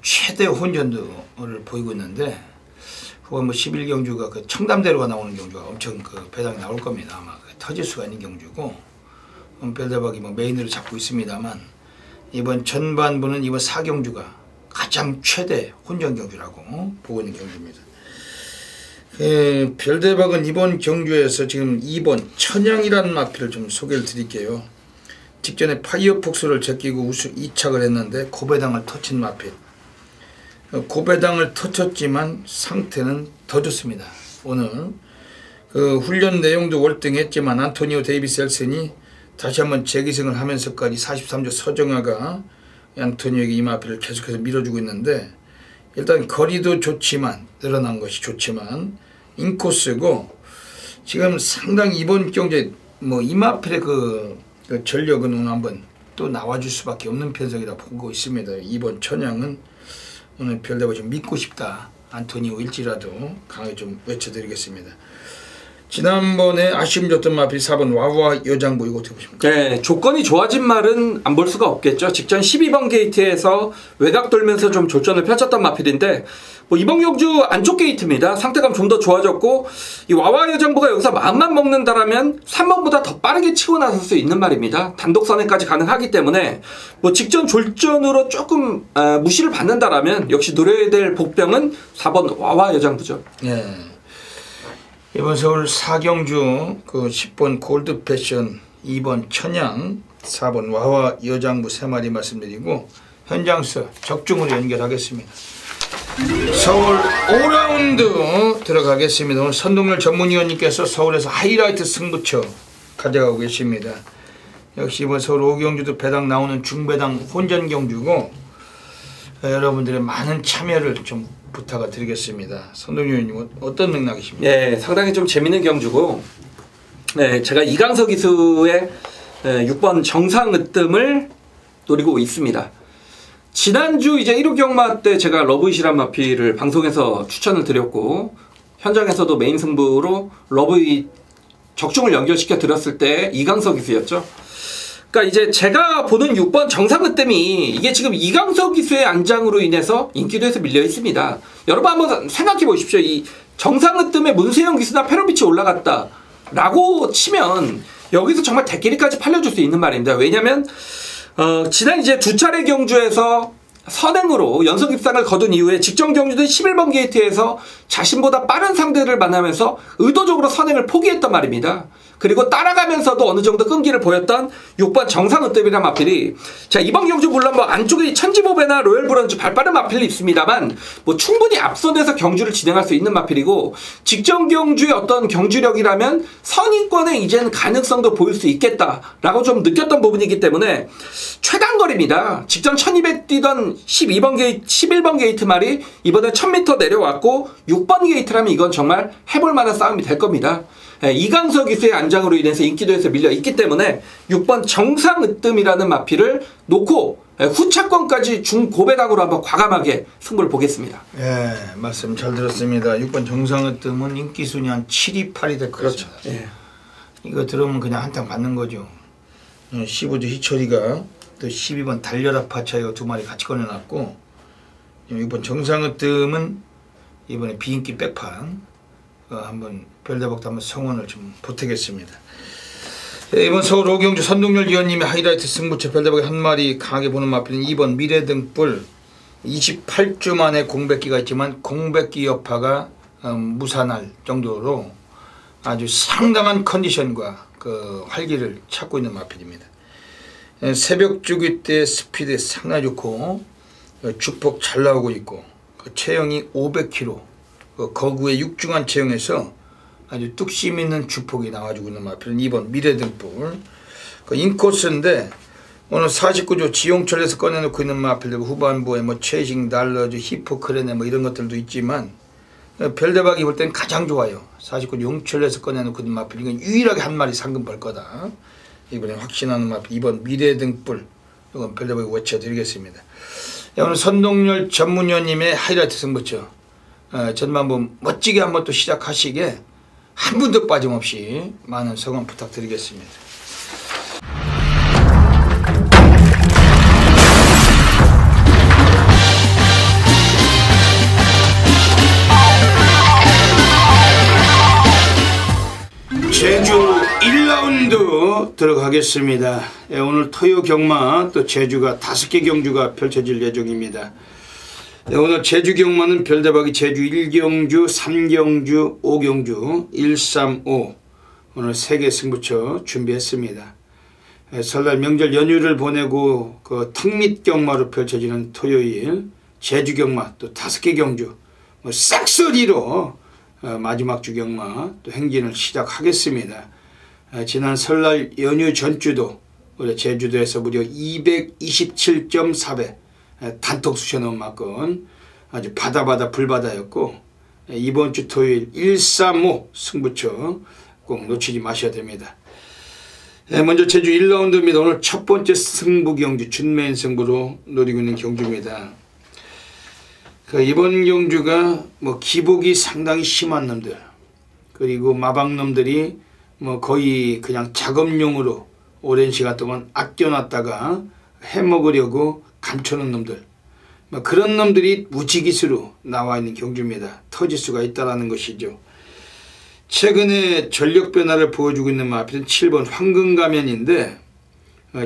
[SPEAKER 1] 최대 혼전도를 보이고 있는데, 후반부 11경주가 그 청담대로가 나오는 경주가 엄청 그 배당이 나올 겁니다. 아마 터질 수가 있는 경주고, 별대박이 뭐 메인으로 잡고 있습니다만, 이번 전반부는 이번 4경주가 가장 최대 혼전 경주라고 보고 있는 경주입니다. 별대박은 이번 경주에서 지금 2번 천양이라는 마필을 좀 소개를 드릴게요. 직전에 파이어폭스를 제끼고 우승 2착을 했는데 고배당을 터친 마필. 고배당을 터쳤지만 상태는 더 좋습니다. 오늘 그 훈련 내용도 월등했지만 안토니오 데이비스 엘슨이 다시 한번 재기승을 하면서까지 43조 서정아가 안토니오에게 이 마필을 계속해서 밀어주고 있는데, 일단 거리도 좋지만 늘어난 것이 좋지만 인코스고, 지금 상당히 이번 경기에 뭐 이 마필의 그 전력은 오늘 한번 또 나와줄 수밖에 없는 편성이라 보고 있습니다. 이번 천양은 오늘 별대박 좀 믿고 싶다. 안토니오일지라도 강하게 좀 외쳐드리겠습니다. 지난번에 아쉬움 줬던 마필 4번 와와 여장부, 이거 어떻게 보십니까?
[SPEAKER 2] 네, 조건이 좋아진 말은 안 볼 수가 없겠죠. 직전 12번 게이트에서 외곽 돌면서 좀 조전을 펼쳤던 마필인데, 뭐 이번 경주 안쪽 게이트입니다. 상태감 좀 더 좋아졌고, 이 와와 여장부가 여기서 마음만 먹는다라면 3번보다 더 빠르게 치고 나설 수 있는 말입니다. 단독 선행까지 가능하기 때문에 뭐 직전 졸전으로 조금 무시를 받는다라면 역시 노려야 될 복병은 4번 와와 여장부죠.
[SPEAKER 1] 네. 이번 서울 4경주 그 10번 골드 패션, 2번 천양, 4번 와와 여장부 3마리 말씀드리고 현장서 적중으로 연결하겠습니다. 서울 5라운드 들어가겠습니다. 오늘 선동열 전문위원님께서 서울에서 하이라이트 승부처 가져가고 계십니다. 역시 이번 서울 5경주도 배당 나오는 중배당 혼전 경주고, 여러분들의 많은 참여를 좀 부탁을 드리겠습니다. 선동위원님 어떤 맥락이십니까?
[SPEAKER 2] 네, 상당히 좀 재밌는 경주고, 네, 제가 이강석 기수의 6번 정상으뜸을 노리고 있습니다. 지난주 이제 1호 경마 때 제가 러브잇이란 마필을 방송에서 추천을 드렸고, 현장에서도 메인 승부로 러브잇 적중을 연결시켜 드렸을 때 이강석 기수였죠. 그러니까 이제 제가 보는 6번 정상으뜸이 이게 지금 이강석 기수의 안장으로 인해서 인기도에서 밀려 있습니다. 여러분 한번 생각해 보십시오. 이 정상으뜸에 문세영 기수나 페로비치 올라갔다 라고 치면 여기서 정말 대끼리까지 팔려줄 수 있는 말입니다. 왜냐면 지난 이제 두 차례 경주에서 선행으로 연속 입상을 거둔 이후에 직전 경주는 11번 게이트에서 자신보다 빠른 상대를 만나면서 의도적으로 선행을 포기했단 말입니다. 그리고 따라가면서도 어느 정도 끈기를 보였던 6번 정상으뜸이란 마필이, 자 이번 경주 물론 뭐 안쪽에 천지보배나 로열브런즈 발빠른 마필이 있습니다만 뭐 충분히 앞선에서 경주를 진행할 수 있는 마필이고, 직전 경주의 어떤 경주력이라면 선의권에 이제는 가능성도 보일 수 있겠다라고 좀 느꼈던 부분이기 때문에 최단거리입니다. 직전 1200 뛰던 11번 게이트 말이 이번에 1000m 내려왔고 6번 게이트라면 이건 정말 해볼 만한 싸움이 될 겁니다. 이강석 기수의 안장으로 인해서 인기도에서 밀려 있기 때문에 6번 정상으뜸이라는 마필을 놓고 후차권까지 중 고배당으로 한번 과감하게 승부를 보겠습니다.
[SPEAKER 1] 예, 말씀 잘 들었습니다. 6번 정상의 뜸은 인기 순위 한 7위, 8위 될
[SPEAKER 2] 그렇죠.
[SPEAKER 1] 것입니다.
[SPEAKER 2] 예.
[SPEAKER 1] 이거 들으면 그냥 한탕 받는 거죠. 15주 희철이가 또 12번 달려라 파차이가 두 마리 같이 꺼내놨고 6번 정상의 뜸은 이번에 비인기 백판 한번 별대박도 한번 성원을 좀 보태겠습니다. 예, 이번 서울 오경주 선동열 위원님의 하이라이트 승부처 별대박의 한 마리 강하게 보는 마필은 2번 미래등불 28주 만에 공백기가 있지만 공백기 여파가 무산할 정도로 아주 상당한 컨디션과 그 활기를 찾고 있는 마필입니다. 새벽 주기 때 스피드 상당히 좋고 주폭 잘 나오고 있고 그 체형이 500kg 거구의 육중한 체형에서 아주 뚝심 있는 주폭이 나와주고 있는 마필은 2번 미래등불 그 인코스인데 오늘 49조 지용철에서 꺼내놓고 있는 마필들 후반부에 뭐 최식, 달러즈, 히포크레네 뭐 이런 것들도 있지만 별대박이 볼 땐 가장 좋아요. 49조 용철에서 꺼내놓고 있는 마필 이건 유일하게 한 마리 상금 벌 거다. 이번에 확신하는 마필 2번 미래등불 이건 별대박이 외쳐드리겠습니다. 오늘 선동열 전문위원님의 하이라이트 승부처 전반부 멋지게 한번 또 시작하시게 한 분도 빠짐없이 많은 성원 부탁드리겠습니다. 제주 1라운드 들어가겠습니다. 오늘 토요 경마 또 제주가 5개 경주가 펼쳐질 예정입니다. 오늘 제주 경마는 별대박이 제주 1경주, 3경주, 5경주, 1, 3, 5 오늘 3개 승부처 준비했습니다. 설날 명절 연휴를 보내고 그 턱밑 경마로 펼쳐지는 토요일 제주 경마 또 5개 경주 뭐 싹쓸이로 마지막 주 경마 또 행진을 시작하겠습니다. 지난 설날 연휴 전주도 우리 제주도에서 무려 227.4배 단톡 쑤셔넣은 막건 아주 바다바다 불바다였고 이번 주 토요일 135 승부처 꼭 놓치지 마셔야 됩니다. 먼저 제주 1라운드입니다. 오늘 첫 번째 승부 경주 준메인 승부로 노리고 있는 경주입니다. 이번 경주가 뭐 기복이 상당히 심한 놈들 그리고 마방놈들이 뭐 거의 그냥 작업용으로 오랜 시간 동안 아껴놨다가 해먹으려고 감춰놓은 놈들 뭐 그런 놈들이 무지기수로 나와 있는 경주입니다. 터질 수가 있다는 것이죠. 최근에 전력 변화를 보여주고 있는 마필은 7번 황금가면인데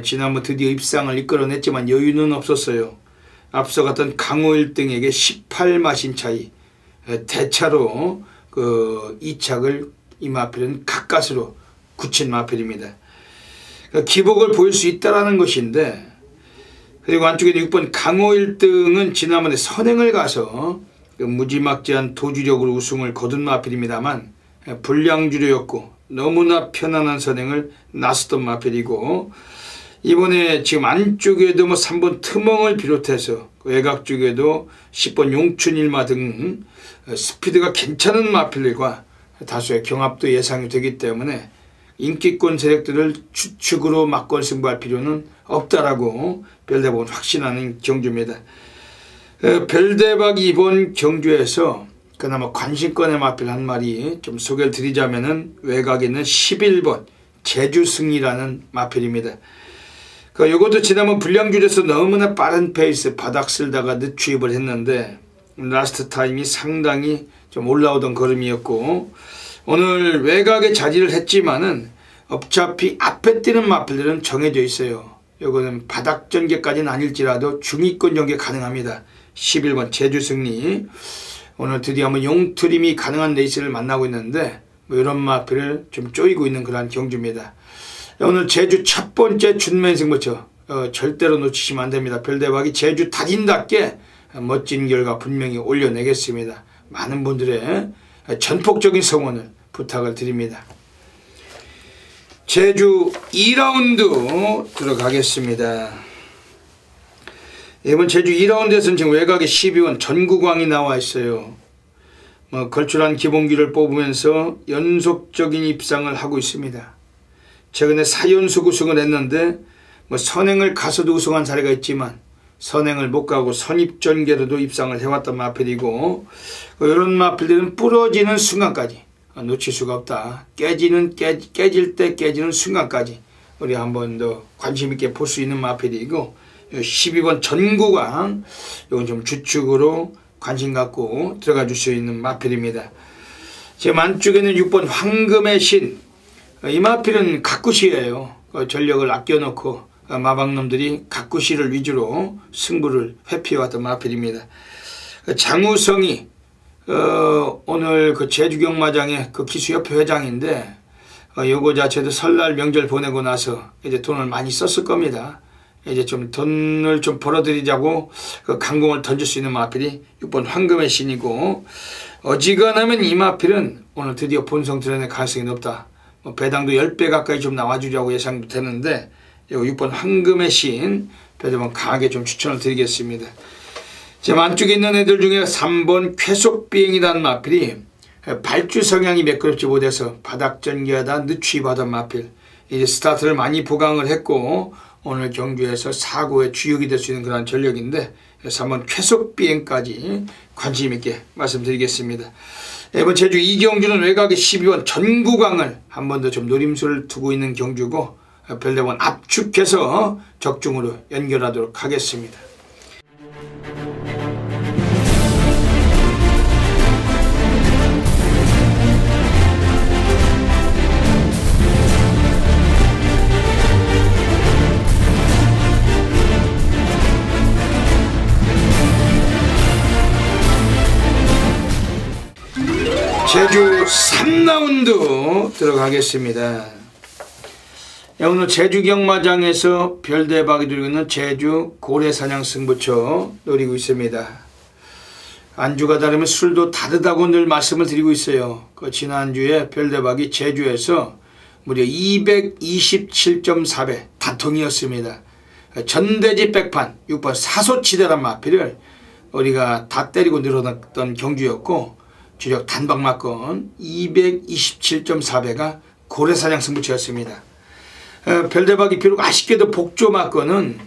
[SPEAKER 1] 지난번 드디어 입상을 이끌어냈지만 여유는 없었어요. 앞서갔던 강호 1등에게 18마신 차이 대차로 그 2착을 이 마필은 가까스로 굳힌 마필입니다. 기복을 보일 수 있다는 것인데 그리고 안쪽에 6번 강호 1등은 지난번에 선행을 가서 그 무지막지한 도주력으로 우승을 거둔 마필입니다만 불량주류였고 너무나 편안한 선행을 나섰던 마필이고 이번에 지금 안쪽에도 뭐 3번 트멍을 비롯해서 외곽 쪽에도 10번 용춘일마 등 스피드가 괜찮은 마필들과 다수의 경합도 예상이 되기 때문에 인기권 세력들을 추측으로 막건 승부할 필요는 없다라고 별대박은 확신하는 경주입니다. 별대박이 이번 경주에서 그나마 관심권의 마필 한 마리 좀 소개를 드리자면은 외곽에 있는 11번 제주승리라는 마필입니다. 이것도 지난번 불량줄에서 너무나 빠른 페이스 바닥 쓸다가 늦추입을 했는데 라스트 타임이 상당히 좀 올라오던 걸음이었고 오늘 외곽에 자리를 했지만은 어차피 앞에 뛰는 마필들은 정해져 있어요. 요거는 바닥 전개까지는 아닐지라도 중위권 전개 가능합니다. 11번 제주승리 오늘 드디어 한번 용트림이 가능한 레이스를 만나고 있는데 뭐 이런 마필을 좀 쪼이고 있는 그러한 경주입니다. 오늘 제주 첫 번째 준맨 승부처 절대로 놓치시면 안됩니다. 별대박이 제주 달인답게 멋진 결과 분명히 올려내겠습니다. 많은 분들의 전폭적인 성원을 부탁을 드립니다. 제주 2라운드 들어가겠습니다. 이번 제주 2라운드에서는 지금 외곽에 12원 전구광이 나와 있어요. 걸출한 기본기를 뽑으면서 연속적인 입상을 하고 있습니다. 최근에 4연속 우승을 했는데 선행을 가서도 우승한 사례가 있지만 선행을 못 가고 선입전개로도 입상을 해왔던 마필이고, 이런 마필들은 부러지는 순간까지 놓칠 수가 없다. 깨질 때 깨지는 순간까지 우리 한 번 더 관심 있게 볼 수 있는 마필이고, 12번 전구강 이건 좀 주축으로 관심 갖고 들어가 줄 수 있는 마필입니다. 지금 안쪽에는 6번 황금의 신, 이 마필은 가꾸시예요. 전력을 아껴놓고 마방놈들이 가꾸시를 위주로 승부를 회피해왔던 마필입니다. 장우성이 오늘 그 제주경마장의 그 기수협회 회장인데, 요거 자체도 설날 명절 보내고 나서 이제 돈을 많이 썼을 겁니다. 이제 좀 돈을 좀 벌어들이자고 그 강공을 던질 수 있는 마필이 6번 황금의 신이고, 어지간하면 이 마필은 오늘 드디어 본성 드러낼 가능성이 높다. 배당도 10배 가까이 좀 나와주려고 예상도 되는데, 요 6번 황금의 신 별대방 강하게 좀 추천을 드리겠습니다. 지금 안쪽에 있는 애들 중에 3번 쾌속비행이라는 마필이 발주 성향이 매끄럽지 못해서 바닥 전개하다 늦추입하던 마필, 이제 스타트를 많이 보강을 했고 오늘 경주에서 사고의 주역이 될 수 있는 그런 전력인데, 3번 쾌속비행까지 관심 있게 말씀드리겠습니다. 이번 제주 이경주는 외곽의 12번 전구강을 한 번 더 좀 노림수를 두고 있는 경주고, 별대원 압축해서 적중으로 연결하도록 하겠습니다. 제주 3라운드 들어가겠습니다. 오늘 제주 경마장에서 별대박이 들고 있는 제주 고래사냥 승부처 노리고 있습니다. 안주가 다르면 술도 다르다고 늘 말씀을 드리고 있어요. 그 지난주에 별대박이 제주에서 무려 227.4배 단통이었습니다. 전대지 백판 6번 사소치대란 마필을 우리가 다 때리고 늘어났던 경주였고, 주력 단박마건 227.4배가 고래사냥 승부처였습니다. 별대박이 비록 아쉽게도 복조마건은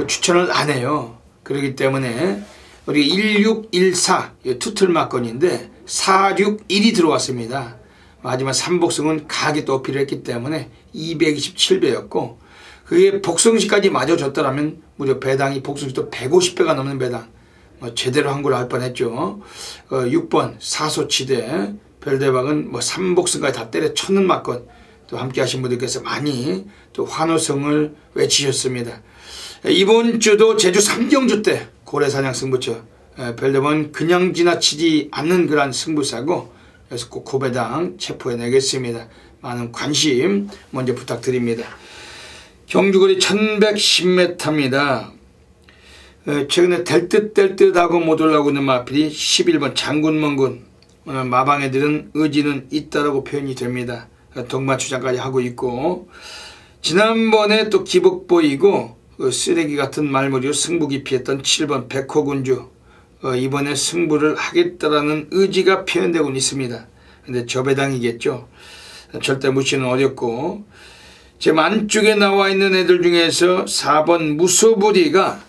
[SPEAKER 1] 추천을 안 해요. 그렇기 때문에 우리 1614 투틀마건인데 461이 들어왔습니다. 하지만 3복승은 강하게 또 어필을 했기 때문에 227배였고, 그게 복승시까지 맞아줬더라면 무려 배당이 복승시도 150배가 넘는 배당, 제대로 한 걸 할 뻔했죠. 6번 사소치대 별대박은 3복승까지 다 때려쳤는 맞건 또 함께 하신 분들께서 많이 또 환호성을 외치셨습니다. 이번 주도 제주 3경주 때 고래사냥 승부처 별대박은 그냥 지나치지 않는 그러한 승부사고, 그래서 꼭 고배당 체포해내겠습니다. 많은 관심 먼저 부탁드립니다. 경주거리 1110m입니다. 최근에 될 듯 하고 못 올라오고 있는 마필이 11번 장군멍군, 오늘 마방애들은 의지는 있다라고 표현이 됩니다. 동마추장까지 하고 있고, 지난번에 또 기복 보이고 쓰레기 같은 말머리로 승부 기피했던 7번 백호군주, 이번에 승부를 하겠다라는 의지가 표현되고 있습니다. 근데 저배당이겠죠. 절대 무시는 어렵고, 지금 안쪽에 나와 있는 애들 중에서 4번 무소부리가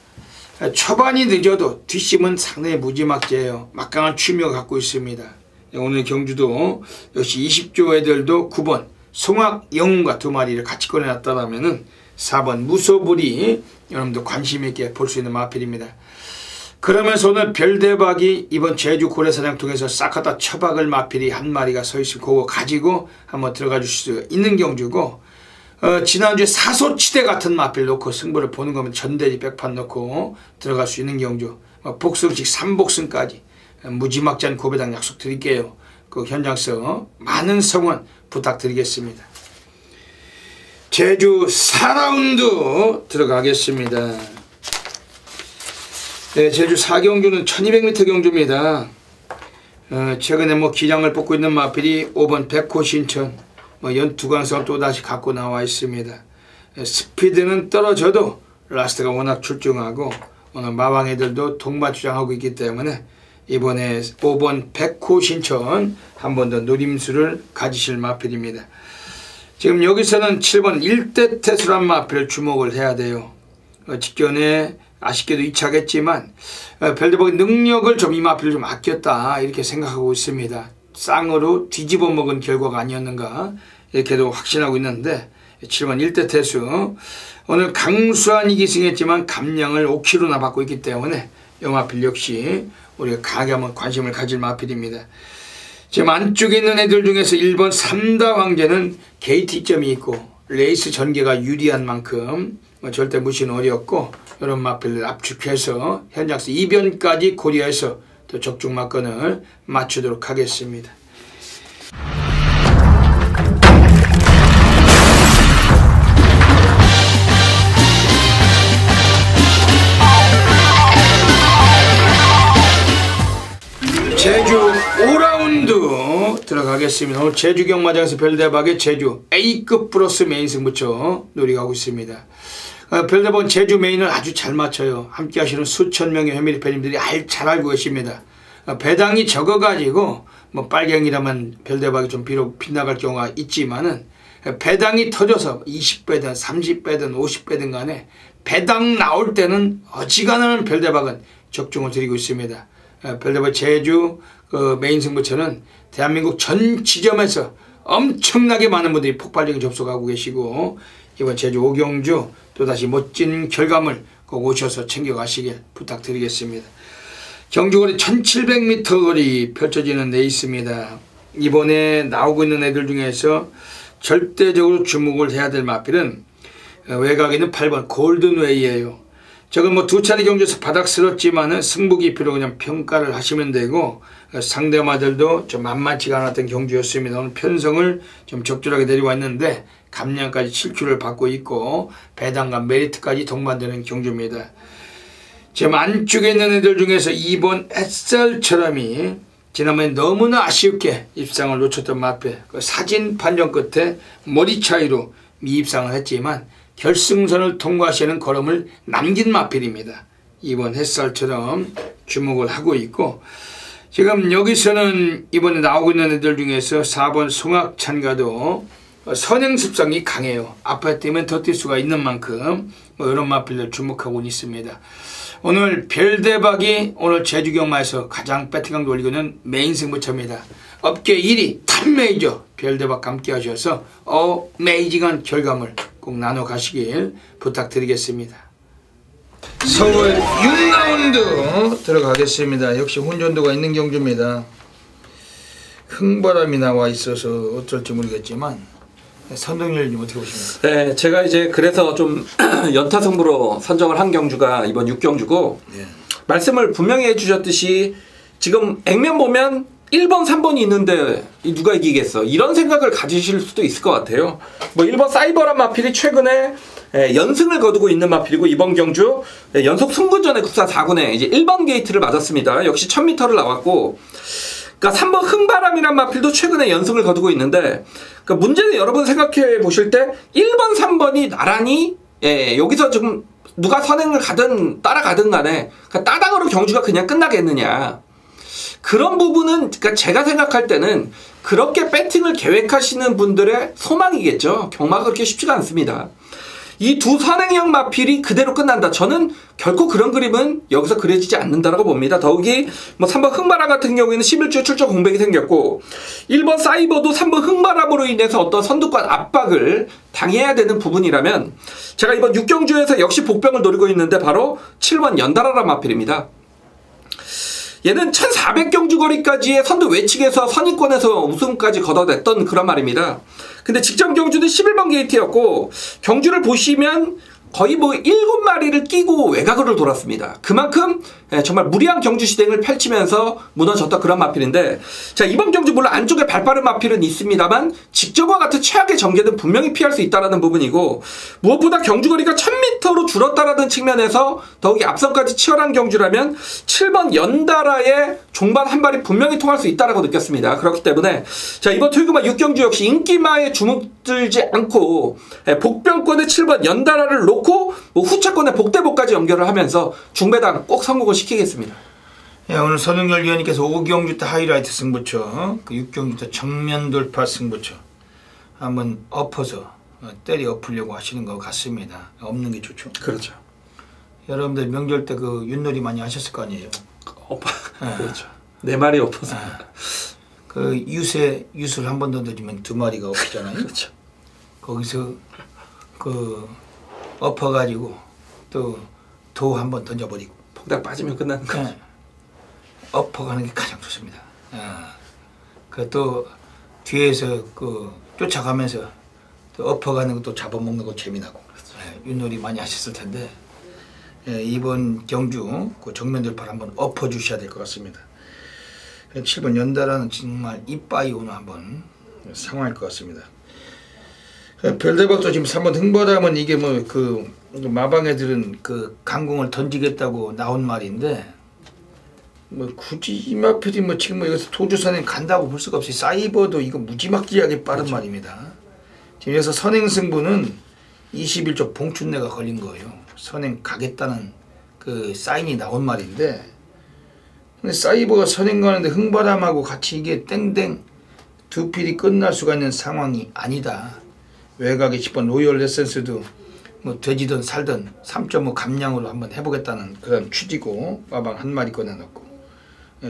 [SPEAKER 1] 초반이 늦어도 뒷심은 상당히 무지막지해요. 막강한 취미를 갖고 있습니다. 오늘 경주도 역시 20조 애들도 9번 송악 영웅과 두 마리를 같이 꺼내놨다라면은 4번 무소불이 여러분도 관심 있게 볼 수 있는 마필입니다. 그러면서 오늘 별대박이 이번 제주 고래사냥 통해서 싹 갖다 처박을 마필이 한 마리가 서 있으면 그거 가지고 한번 들어가 주실 수 있는 경주고, 지난주에 사소치대 같은 마필 놓고 승부를 보는 거면 전대지 백판 놓고 들어갈 수 있는 경주, 복승식 3복승까지 무지막지한 고배당 약속 드릴게요. 그 현장서 많은 성원 부탁드리겠습니다. 제주 4라운드 들어가겠습니다. 네, 제주 4경주는 1200m 경주입니다. 최근에 기장을 뽑고 있는 마필이 5번 백호신천, 연두강성 또다시 갖고 나와 있습니다. 스피드는 떨어져도 라스트가 워낙 출중하고 오늘 마방애들도 동마주장하고 있기 때문에 이번에 5번 백호신천 한 번 더 노림수를 가지실 마필입니다. 지금 여기서는 7번 일대태수란 마필을 주목을 해야 돼요. 직전에 아쉽게도 2차겠지만 별대박의 능력을 좀 이마필을 좀 아꼈다 이렇게 생각하고 있습니다. 쌍으로 뒤집어 먹은 결과가 아니었는가 이렇게도 확신하고 있는데 7번 1대 태수 오늘 강수한 이기승했지만 감량을 5kg나 받고 있기 때문에 영마필 역시 우리가 강하게 한번 관심을 가질 마필입니다. 지금 안쪽에 있는 애들 중에서 1번 3다 황제는 게이트점이 있고 레이스 전개가 유리한 만큼 절대 무시는 어렵고 이런 마필을 압축해서 현장에서 2변까지 고려해서 또 적중 막건을 맞추도록 하겠습니다. 제주 5라운드 들어가겠습니다. 오늘 제주 경마장에서 별대박의 제주 A급 플러스 메인 승부처 노리가고 있습니다. 별대박은 제주 메인을 아주 잘 맞춰요. 함께 하시는 수천 명의 회미리 팬님들이 잘 알고 계십니다. 배당이 적어가지고 뭐 빨갱이라면 별대박이 좀 비록 빗나갈 경우가 있지만은 배당이 터져서 20배든 30배든 50배든 간에 배당 나올 때는 어지간하면 별대박은 적중을 드리고 있습니다. 별대박 제주 메인 승부처는 대한민국 전 지점에서 엄청나게 많은 분들이 폭발적인 접속하고 계시고 이번 제주 오경주 또다시 멋진 결과물 꼭 오셔서 챙겨가시길 부탁드리겠습니다. 경주거리 1700m 거리 펼쳐지는 데 있습니다. 이번에 나오고 있는 애들 중에서 절대적으로 주목을 해야 될 마필은 외곽에 있는 8번 골든웨이예요. 저건 뭐 두 차례 경주에서 바닥스럽지만은 승부 깊이로 그냥 평가를 하시면 되고 상대마들도 좀 만만치가 않았던 경주였습니다. 오늘 편성을 좀 적절하게 데리고 왔는데 감량까지 7kg를 받고 있고 배당과 메리트까지 동반되는 경주입니다. 지금 안쪽에 있는 애들 중에서 2번 햇살처럼이 지난번에 너무나 아쉽게 입상을 놓쳤던 마필 사진 판정 끝에 머리 차이로 미입상을 했지만 결승선을 통과하시는 걸음을 남긴 마필입니다. 이번 햇살처럼 주목을 하고 있고 지금 여기서는 이번에 나오고 있는 애들 중에서 4번 송악찬가도 선행습성이 강해요. 앞에 뛰면 더 뛸 수가 있는 만큼 뭐 이런 마필들 주목하고 있습니다. 오늘 별대박이 오늘 제주경마에서 가장 배팅강 돌리고 있는 메인 승부처입니다. 업계 1위 탑메이저 별대박과 함께 하셔서 어메이징한 결과물 꼭 나눠 가시길 부탁드리겠습니다. 서울 6라운드 들어가겠습니다. 역시 혼전도가 있는 경주입니다. 흥바람이 나와 있어서 어쩔지 모르겠지만 선동열 좀 어떻게 보십니까?
[SPEAKER 2] 네, 제가 이제 그래서 좀 연타 승부로 선정을 한 경주가 이번 6경주고
[SPEAKER 1] 네.
[SPEAKER 2] 말씀을 분명히 해주셨듯이 지금 액면 보면 1번, 3번이 있는데 누가 이기겠어? 이런 생각을 가지실 수도 있을 것 같아요. 뭐 1번 사이버란 마필이 최근에 연승을 거두고 있는 마필이고 이번 경주 연속 승부전에 국산 4군에 이제 1번 게이트를 맞았습니다. 역시 1000m를 나왔고 그러니까 3번 흥바람이란 마필도 최근에 연승을 거두고 있는데 그러니까 문제는 여러분 생각해 보실 때 1번, 3번이 나란히 여기서 지금 누가 선행을 가든 따라가든 간에 그러니까 따당으로 경주가 그냥 끝나겠느냐. 그런 부분은 그러니까 제가 생각할 때는 그렇게 배팅을 계획하시는 분들의 소망이겠죠. 경마가 그렇게 쉽지가 않습니다. 이 두 선행형 마필이 그대로 끝난다. 저는 결코 그런 그림은 여기서 그려지지 않는다라고 봅니다. 더욱이 뭐 3번 흥바람 같은 경우에는 11주에 출처 공백이 생겼고 1번 사이버도 3번 흥바람으로 인해서 어떤 선두권 압박을 당해야 되는 부분이라면 제가 이번 6경주에서 역시 복병을 노리고 있는데 바로 7번 연달아란 마필입니다. 얘는 1400경주 거리까지의 선두 외측에서 선입권에서 우승까지 걷어냈던 그런 말입니다. 근데 직전 경주는 11번 게이트였고 경주를 보시면 거의 뭐 7마리를 끼고 외곽으로 돌았습니다. 그만큼 정말 무리한 경주 시댕을 펼치면서 무너졌던 그런 마필인데 자 이번 경주 물론 안쪽에 발빠른 마필은 있습니다만 직전과 같은 최악의 전개는 분명히 피할 수 있다는 부분이고 무엇보다 경주거리가 1000m로 줄었다라는 측면에서 더욱이 앞선까지 치열한 경주라면 7번 연달아의 종반 한 발이 분명히 통할 수 있다라고 느꼈습니다. 그렇기 때문에 자 이번 토요일마 6경주 역시 인기마에 주눅들지 않고 복병권의 7번 연달아를 놓고 뭐 후차권의 복대복까지 연결을 하면서 중배당 꼭 성공을 시키겠습니다.
[SPEAKER 1] 예, 오늘 선흥열 위원님께서 5경주 때 하이라이트 승부처, 그 6경주 때 정면 돌파 승부처 한번 엎어서 때려 엎으려고 하시는 것 같습니다. 없는 게 좋죠.
[SPEAKER 2] 그렇죠.
[SPEAKER 1] 여러분들 명절 때 그 윷놀이 많이 하셨을 거 아니에요.
[SPEAKER 2] 그렇죠. 네 마리 엎어서.
[SPEAKER 1] 그 윷을 한 번 던져주면 두 마리가 엎잖아요.
[SPEAKER 2] 그렇죠.
[SPEAKER 1] 거기서 그 엎어가지고 또 도 한 번 던져버리고
[SPEAKER 2] 퐁당 빠지면 끝나는 거죠.
[SPEAKER 1] 네. 엎어가는 게 가장 좋습니다. 그 또 뒤에서 그 쫓아가면서 또 엎어가는 것도 잡아먹는 거 재미나고. 윷놀이 많이 하셨을 텐데 이번 경주 그 정면들팔 한번 엎어주셔야 될 것 같습니다. 7번 연달아는 정말 이빠이 오늘 한번 상황일 것 같습니다. 별대박도 지금 3번 흥보라면 이게 뭐 그 마방 애들은 그 강공을 던지겠다고 나온 말인데 뭐 굳이 이마필이 뭐 지금 뭐 여기서 도주선행 간다고 볼 수가 없어요. 사이버도 이거 무지막지하게 빠른
[SPEAKER 2] 그렇죠.
[SPEAKER 1] 말입니다. 지금 여기서 선행 승부는 21조 봉춘내가 걸린 거예요. 선행 가겠다는 그 사인이 나온 말인데 근데 사이버가 선행 가는데 흥바람하고 같이 이게 땡땡 두 필이 끝날 수가 있는 상황이 아니다. 외곽에 10번 로열 레센스도 뭐 돼지든 살든 3.5 감량으로 한번 해보겠다는 그런 취지고 마방 한 마리 꺼내놓고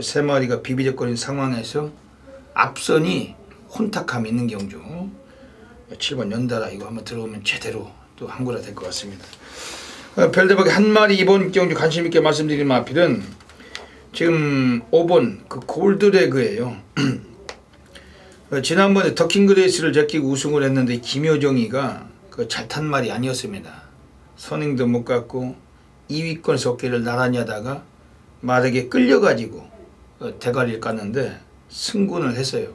[SPEAKER 1] 세 마리가 비비적거리는 상황에서 앞선이 혼탁함이 있는 경주 7번 연달아 이거 한번 들어오면 제대로 또 한구라 될 것 같습니다. 별대박의 한 마리 이번 경주 관심 있게 말씀드린 마필은 지금 5번 그 골드레그예요. 지난번에 더킹그레이스를 제끼고 우승을 했는데 김효정이가 그 잘 탄 말이 아니었습니다. 선행도 못 갔고 2위권 어깨를 나란히 하다가 말에게 끌려가지고 대가리를 깠는데 승군을 했어요.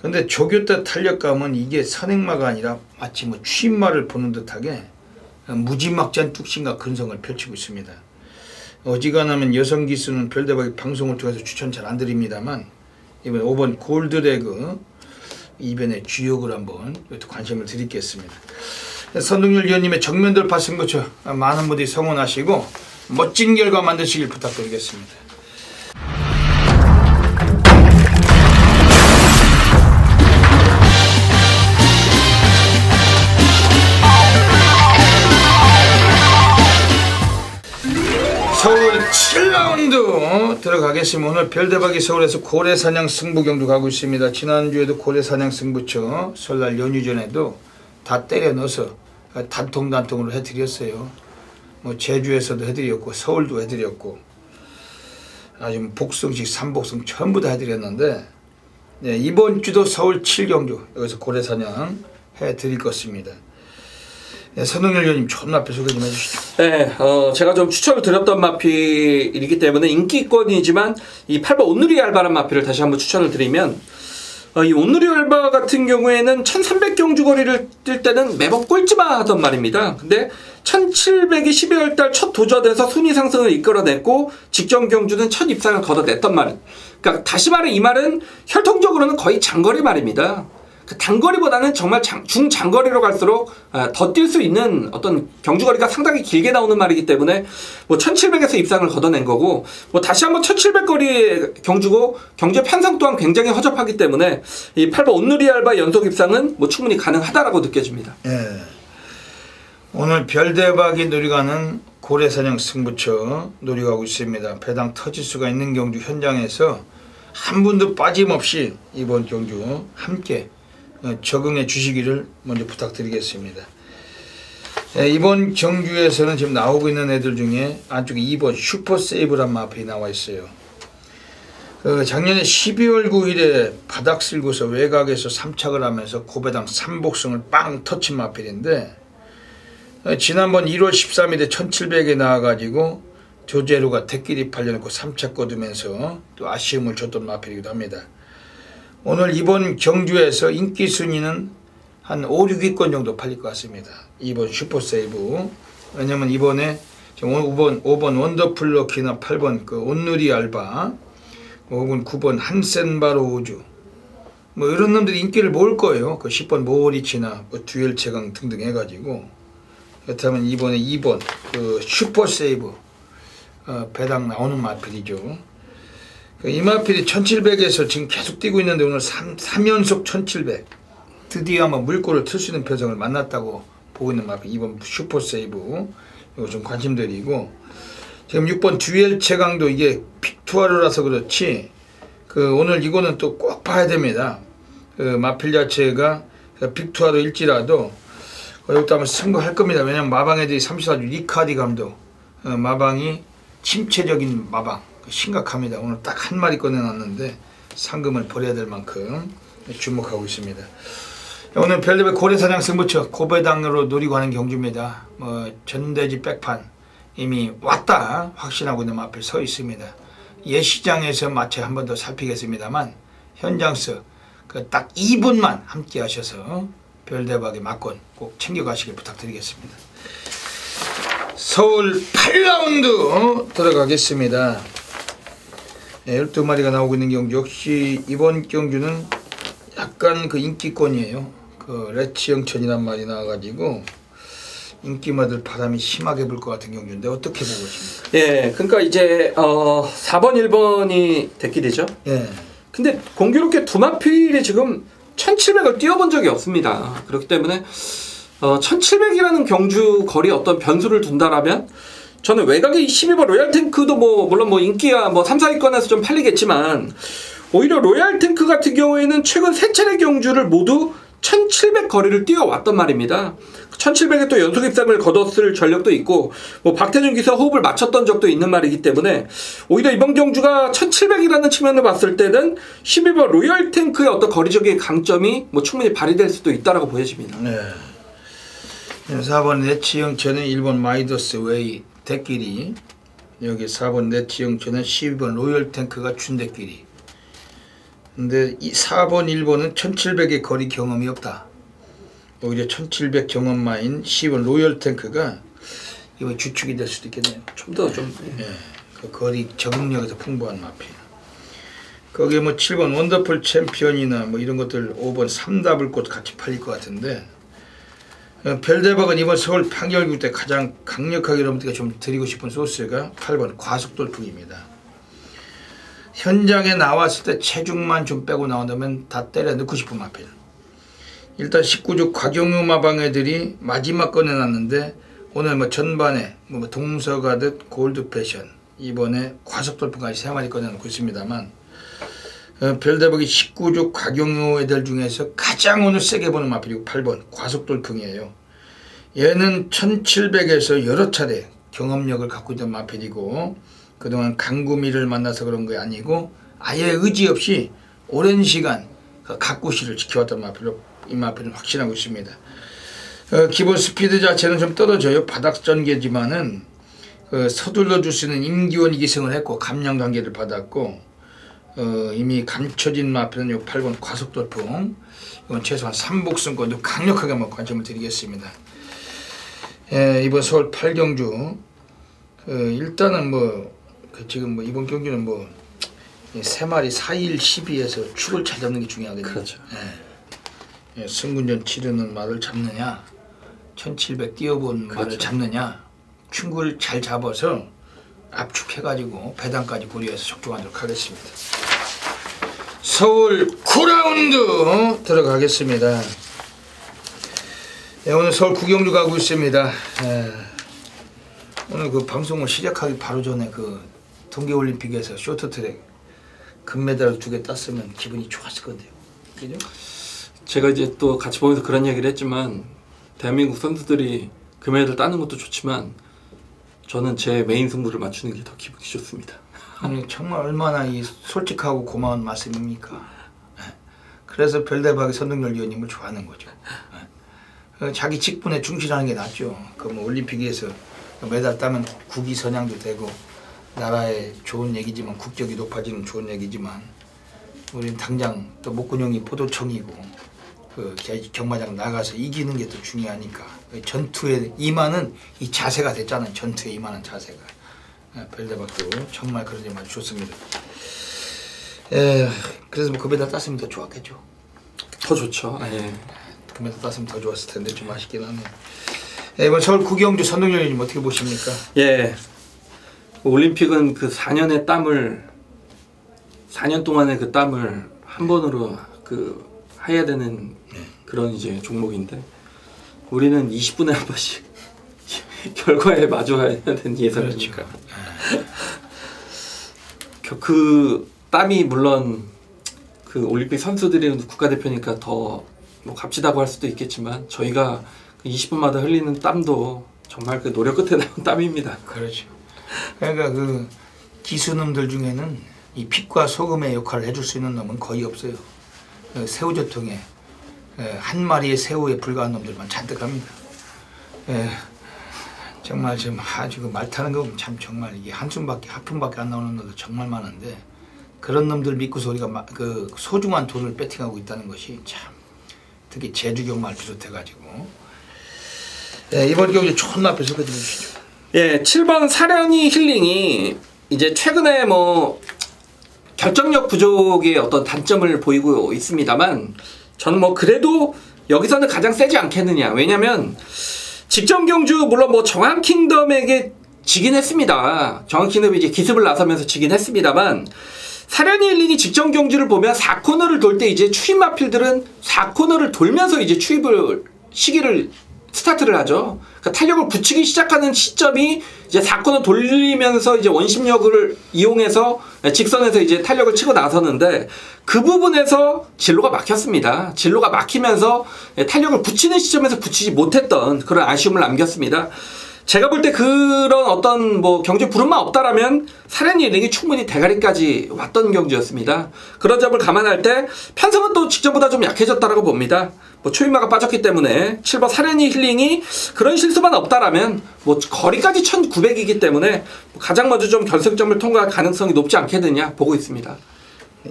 [SPEAKER 1] 근데 조교대 탄력감은 이게 선행마가 아니라 마치 뭐 취임마를 보는 듯하게 무지막지한 뚝심과 근성을 펼치고 있습니다. 어지간하면 여성 기수는 별대박이 방송을 통해서 추천 잘 안 드립니다만 이번 5번 골드레그 이변의 주역을 한번 관심을 드리겠습니다. 선동열 위원님의 정면돌파 승부처 많은 분들이 성원하시고 멋진 결과 만드시길 부탁드리겠습니다. 서울 7라운드 들어가겠습니다. 오늘 별대박이 서울에서 고래사냥 승부경도 가고 있습니다. 지난주에도 고래사냥 승부처 설날 연휴 전에도 다 때려 넣어서 단통단통으로 해드렸어요. 뭐 제주에서도 해드렸고 서울도 해드렸고 아주 복승식 3복승 전부 다 해드렸는데 네, 이번 주도 서울 7경주 여기서 고래사냥 해드릴 것입니다. 네, 선동열 의원님 좋은 마필 소개 좀 해주시죠.
[SPEAKER 2] 네, 제가 좀 추천을 드렸던 마필이기 때문에 인기권이지만 이 8번 온누리 알바란 마필을 다시 한번 추천을 드리면 이 온누리 알바 같은 경우에는 1300경주 거리를 뛸 때는 매번 꼴찌만 하던 말입니다. 근데 1700이 12월달 첫 도전에서 순위 상승을 이끌어냈고 직전 경주는 첫 입상을 걷어냈던 말. 그러니까 다시 말해 이 말은 혈통적으로는 거의 장거리 말입니다. 단거리보다는 정말 중장거리로 갈수록 더 뛸 수 있는 어떤 경주거리가 상당히 길게 나오는 말이기 때문에 뭐 1700에서 입상을 걷어낸 거고 뭐 다시 한번 1700거리의 경주고 경주의 편성 또한 굉장히 허접하기 때문에 이 8번 온누리 알바 연속 입상은 뭐 충분히 가능하다라고 느껴집니다.
[SPEAKER 1] 예. 오늘 별대박이 누리가는 고래사냥 승부처 누리가고 있습니다. 배당 터질 수가 있는 경주 현장에서 한 분도 빠짐없이 이번 경주 함께 적응해 주시기를 먼저 부탁드리겠습니다. 이번 경주에서는 지금 나오고 있는 애들 중에 안쪽에 2번 슈퍼세이브란 마필이 나와 있어요. 작년에 12월 9일에 바닥 쓸고서 외곽에서 3착을 하면서 고배당 3복승을 빵 터친 마필인데 지난번 1월 13일에 1700에 나와가지고 조제로가 대끼리 팔려놓고 3착 거두면서 또 아쉬움을 줬던 마필이기도 합니다. 오늘 이번 경주에서 인기 순위는 한 5, 6위권 정도 팔릴 것 같습니다. 2번 슈퍼세이브. 왜냐면 이번에 5번 원더풀 럭키나 8번 그 온누리 알바 혹은 9번 한센바로 우주 뭐 이런 놈들이 인기를 모을 거예요. 그 10번 모리치나 뭐 듀얼 최강 등등 해가지고 그렇다면 이번에 2번 그 슈퍼세이브 배당 나오는 마필이죠. 이 마필이 1700에서 지금 계속 뛰고 있는데 오늘 3연속 1700 드디어 한번 물꼬를 틀 수 있는 표정을 만났다고 보고 있는 마필 2번 슈퍼세이브 이거 좀 관심드리고 지금 6번 듀엘 최강도 이게 픽투아르라서 그렇지 그 오늘 이거는 또 꼭 봐야 됩니다. 그 마필 자체가 픽투아르일지라도 여기도 한번 승부할 겁니다. 왜냐면 마방 애들이 34주 리카디 감독 마방이 침체적인 마방 심각합니다. 오늘 딱 한 마리 꺼내놨는데 상금을 버려야 될 만큼 주목하고 있습니다. 오늘 별대별 고래사냥 승부처 고배당으로 노리고 하는 경주입니다. 전대지 백판 이미 왔다 확신하고 있는 앞에 서 있습니다. 예시장에서 마치 한 번 더 살피겠습니다만 현장서 딱 2분만 함께 하셔서 별대박의 막권 꼭 챙겨가시길 부탁드리겠습니다. 서울 8라운드 들어가겠습니다. 12마리가 나오고 있는 경주 역시 이번 경주는 약간 그 인기권이에요. 그 레치영천이란 말이 나와가지고 인기마들 바람이 심하게 불 것 같은 경주인데 어떻게 보고 계십니까?
[SPEAKER 2] 예, 그러니까 이제 4번, 1번이 됐게 되죠.
[SPEAKER 1] 예.
[SPEAKER 2] 근데 공교롭게 두 마필이 지금 1700을 뛰어본 적이 없습니다. 그렇기 때문에 1700이라는 경주 거리에 어떤 변수를 둔다라면 저는 외곽의 12번 로얄탱크도 물론 인기야 3, 4위권에서 좀 팔리겠지만 오히려 로얄탱크 같은 경우에는 최근 3차례 경주를 모두 1700 거리를 뛰어왔단 말입니다. 1700에 또 연속 입상을 거뒀을 전력도 있고 박태준 기사 호흡을 맞췄던 적도 있는 말이기 때문에 오히려 이번 경주가 1700이라는 측면을 봤을 때는 12번 로얄탱크의 어떤 거리적인 강점이 충분히 발휘될 수도 있다라고 보여집니다.
[SPEAKER 1] 네. 4번 레치영천은 1번 마이더스 웨이 대끼리 여기 4번 레치영천은 12번 로얄탱크가 춘대끼리 근데 이 4번 1번은 1700의 거리 경험이 없다. 오히려 1700 경험마인 10번 로얄탱크가 이번 주축이 될 수도 있겠네요.
[SPEAKER 2] 좀 더
[SPEAKER 1] 예, 그 거리 적응력에서 풍부한 마필. 거기에 7번 원더풀 챔피언이나 이런 것들 5번 삼다불꽃 같이 팔릴 것 같은데 별대박은 이번 서울 판결구 때 가장 강력하게 여러분들께 좀 드리고 싶은 소스가 8번 과속돌풍입니다. 현장에 나왔을 때 체중만 좀 빼고 나온다면 다 때려 넣고 싶은 마필. 일단 19주 곽용유 마방애들이 마지막 꺼내놨는데 오늘 전반에 동서가듯 골드패션 이번에 과속돌풍까지 3마리 꺼내놓고 있습니다만 별대박이 19주 곽용유 애들 중에서 가장 오늘 세게 보는 마필이고 8번 과속돌풍이에요. 얘는 1700에서 여러 차례 경험력을 갖고 있는 마필이고 그동안 강구미를 만나서 그런 게 아니고 아예 의지 없이 오랜 시간 각구시를 지켜왔던 마필로 이 마필은 확신하고 있습니다. 기본 스피드 자체는 좀 떨어져요. 바닥 전개지만은 서둘러 줄 수 있는 임기원 기승을 했고 감량 단계를 받았고 이미 감춰진 마필은 요 8번 과속돌풍 이건 최소한 3복승권도 강력하게 관심을 드리겠습니다. 이번 서울 8경주 일단은 지금 이번 경기는 3마리 4일 12에서 축을 잘 잡는 게 중요하거든요.
[SPEAKER 2] 그렇죠.
[SPEAKER 1] 승군전 치르는 말을 잡느냐 1700 뛰어본
[SPEAKER 2] 그렇죠.
[SPEAKER 1] 말을 잡느냐 충구를 잘 잡아서 압축해가지고 배당까지 고려해서 적중하도록 하겠습니다. 서울 9라운드 들어가겠습니다. 오늘 서울 9경주 가고 있습니다. 오늘 그 방송을 시작하기 바로 전에 그 동계올림픽에서 쇼트트랙 금메달 2개 땄으면 기분이 좋았을 건데요. 그죠?
[SPEAKER 2] 제가 이제 또 같이 보면서 그런 얘기를 했지만 대한민국 선수들이 금메달 따는 것도 좋지만 저는 제 메인 승부를 맞추는 게 더 기분이 좋습니다.
[SPEAKER 1] 아니 정말 얼마나 솔직하고 고마운 말씀입니까? 그래서 별대박의 선동열 위원님을 좋아하는 거죠. 자기 직분에 충실하는 게 낫죠. 올림픽에서 메달 따면 국위 선양도 되고 나라에 좋은 얘기지만 국격이 높아지는 좋은 얘기지만 우리는 당장 또 목근형이 포도청이고 경마장 나가서 이기는 게 더 중요하니까 전투에 임하는 이 자세가 됐잖아요. 전투에 임하는 자세가. 별대박도 정말 그런 점 아주 좋습니다. 그래서 금메달 땄으면 더 좋았겠죠.
[SPEAKER 2] 더 좋죠.
[SPEAKER 1] 금메달 땄으면 더 좋았을 텐데 좀 아쉽긴 하네요. 이번 서울 9경주 선동열님 어떻게 보십니까?
[SPEAKER 2] 올림픽은 그 4년의 땀을 4년 동안의 그 땀을 한 번으로 해야 되는 그런 이제 종목인데 우리는 20분에 한 번씩 결과에 마주해야 되는 예선이니까. 그 땀이 물론 그 올림픽 선수들이 국가대표니까 더 뭐 값지다고 할 수도 있겠지만 저희가 20분마다 흘리는 땀도 정말 그 노력 끝에 나온 땀입니다.
[SPEAKER 1] 그렇죠. 그러니까 그 기수놈들 중에는 이 핏과 소금의 역할을 해줄 수 있는 놈은 거의 없어요. 새우젓통에 한 마리의 새우에 불과한 놈들만 잔뜩 합니다. 정말 지금 지금 말 타는 거 보면 참 정말 이게 한숨밖에 하품밖에 안 나오는 놈들 정말 많은데 그런 놈들 믿고서 우리가 그 소중한 돈을 배팅하고 있다는 것이 참 특히 제주 경마를 비롯해가지고 이번 경기 좋은 앞에 소개해 주시죠.
[SPEAKER 2] 예, 7번 사려니 힐링이 이제 최근에 뭐 결정력 부족의 어떤 단점을 보이고 있습니다만 저는 뭐 그래도 여기서는 가장 세지 않겠느냐. 왜냐면 직전 경주 물론 뭐 정한킹덤에게 지긴 했습니다. 정한킹덤이 이제 기습을 나서면서 지긴 했습니다만 사려니 힐링이 직전 경주를 보면 4코너를 돌 때 이제 추입 마필들은 4코너를 돌면서 이제 시기를 스타트를 하죠. 그러니까 탄력을 붙이기 시작하는 시점이 이제 4코너 돌리면서 이제 원심력을 이용해서 직선에서 이제 탄력을 치고 나서는데 그 부분에서 진로가 막혔습니다. 진로가 막히면서 탄력을 붙이는 시점에서 붙이지 못했던 그런 아쉬움을 남겼습니다. 제가 볼 때 그런 어떤 뭐 경주에 부름만 없다라면 사려니 힐링이 충분히 대가리까지 왔던 경주였습니다. 그런 점을 감안할 때 편성은 또 직전보다 좀 약해졌다라고 봅니다. 뭐 초인마가 빠졌기 때문에 7번 사려니 힐링이 그런 실수만 없다라면 뭐 거리까지 1900이기 때문에 가장 먼저 좀 결승점을 통과할 가능성이 높지 않겠느냐 보고 있습니다.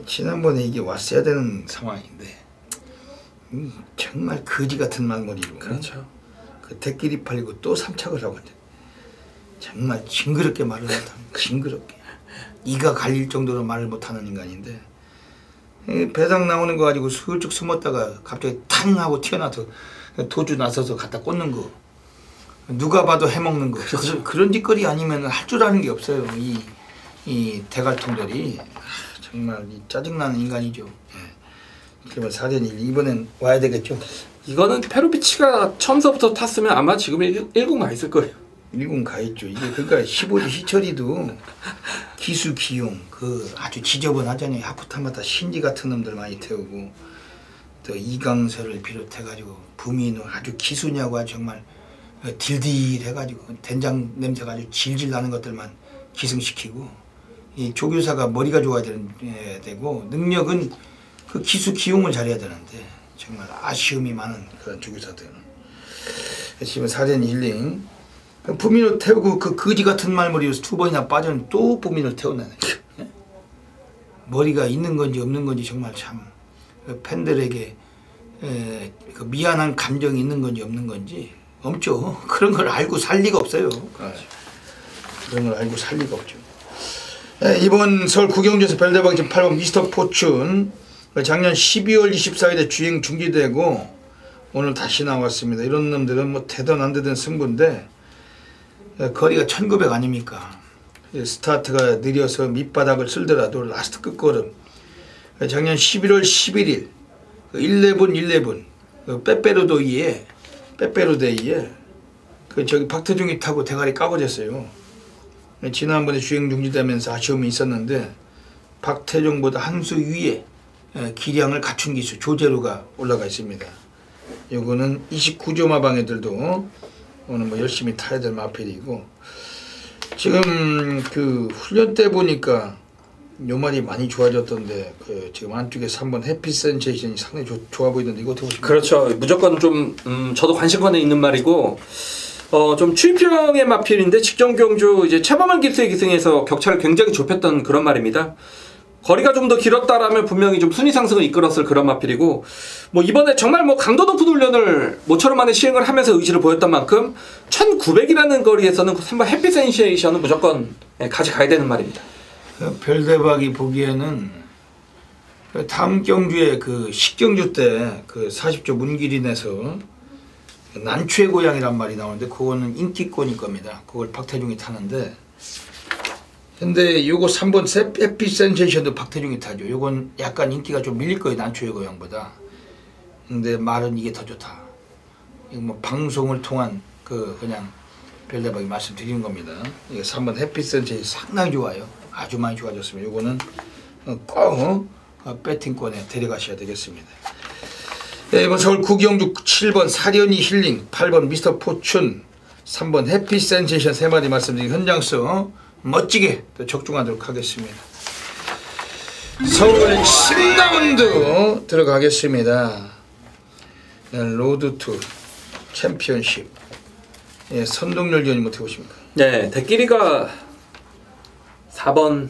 [SPEAKER 1] 지난번에 이게 왔어야 되는 상황인데 정말 거지 같은 말머리로
[SPEAKER 2] 그렇죠.
[SPEAKER 1] 그 대끼리 팔리고 또 3착을 하고 정말 징그럽게 말을 못하는 징그럽게 이가 갈릴 정도로 말을 못하는 인간인데 배당 나오는 거 가지고 슬쩍 숨었다가 갑자기 탕 하고 튀어나와서 도주 나서서 갖다 꽂는 거 누가 봐도 해먹는 거
[SPEAKER 2] 그렇죠.
[SPEAKER 1] 그런 짓거리 아니면 할 줄 아는 게 없어요. 이 대갈통들이 정말 짜증나는 인간이죠. 그러면 사려니 이번엔 와야 되겠죠.
[SPEAKER 2] 이거는 페로비치가 처음서부터 탔으면 아마 지금 1군 가 있을 거예요.
[SPEAKER 1] 1군 가 있죠. 이게 그러니까 15지 희철이도 기수 기용 그 아주 지저분하잖아요. 하프타마다 신지 같은 놈들 많이 태우고 또 이강설을 비롯해가지고 부민은 아주 기수냐고 아주 정말 딜딜해가지고 된장 냄새가 아주 질질 나는 것들만 기승시키고 이 조교사가 머리가 좋아야 되고 능력은 그 기수 기용을 잘해야 되는데 정말 아쉬움이 많은 그런 조교사들은 지금 사려니 힐링 부민을 태우고 그 거지 같은 말머리에서 2번이나 빠져는 또 부민을 태우네. 머리가 있는 건지 없는 건지 정말 참 팬들에게 그 미안한 감정이 있는 건지 없는 건지 없죠. 그런 걸 알고 살 리가 없어요. 그런 걸 알고 살 리가 없죠. 이번 서울 구경주에서 별대박이 8번 미스터 포춘 작년 12월 24일에 주행 중지되고 오늘 다시 나왔습니다. 이런 놈들은 뭐 되든 안 되든 승부인데 거리가 1900 아닙니까? 스타트가 느려서 밑바닥을 쓸더라도 라스트 끝걸음 작년 11월 11일 11 빼빼로데이에 그 저기 박태중이 타고 대가리 까버렸어요. 지난번에 주행 중지되면서 아쉬움이 있었는데 박태중보다 한 수 위에 기량을 갖춘 기수 조재루가 올라가 있습니다. 요거는 29조 마방애들도 오늘 뭐 열심히 타야 될 마필이고 지금 그 훈련 때 보니까 요 말이 많이 좋아졌던데 그 지금 안쪽에서 한번 해피 센세이션이 상당히 좋아 보이던데 이거 어떻게 보십니까?
[SPEAKER 2] 그렇죠. 무조건 좀 저도 관심권에 있는 말이고 좀 추입형의 마필인데 직전 경주 이제 최범환 기수의 기승에서 격차를 굉장히 좁혔던 그런 말입니다. 거리가 좀 더 길었다라면 분명히 좀 순위 상승을 이끌었을 그런 마필이고 뭐 이번에 정말 뭐 강도 높은 훈련을 모처럼 만에 시행을 하면서 의지를 보였던 만큼 1900이라는 거리에서는 한번 해피 센세이션은 무조건 가져가야 되는 말입니다.
[SPEAKER 1] 별대박이 보기에는 다음 경주에 그 식경주 때 그 40조 문기린에서 난추의 고향이란 말이 나오는데 그거는 인기권일 겁니다. 그걸 박태중이 타는데 근데 요거 3번 해피 센세이션도 박태중이 타죠. 요건 약간 인기가 좀 밀릴 거예요. 난추의 고향보다. 근데 말은 이게 더 좋다. 이거 뭐 방송을 통한 그 그냥 별대박이 말씀드리는 겁니다. 이게 3번 햇빛선제 상당히 좋아요. 아주 많이 좋아졌습니다. 이거는 꼭 배팅권에 데려가셔야 되겠습니다. 네, 이번 서울 구경주 7번 사련이 힐링, 8번 미스터 포춘, 3번 햇빛 센세이션 3마리 말씀드린 현장서 멋지게 또 적중하도록 하겠습니다. 서울 10라운드 들어가겠습니다. 로드 투 챔피언십. 예, 선동열 위원님 어떻게 보십니까?
[SPEAKER 2] 네, 대끼리가 4번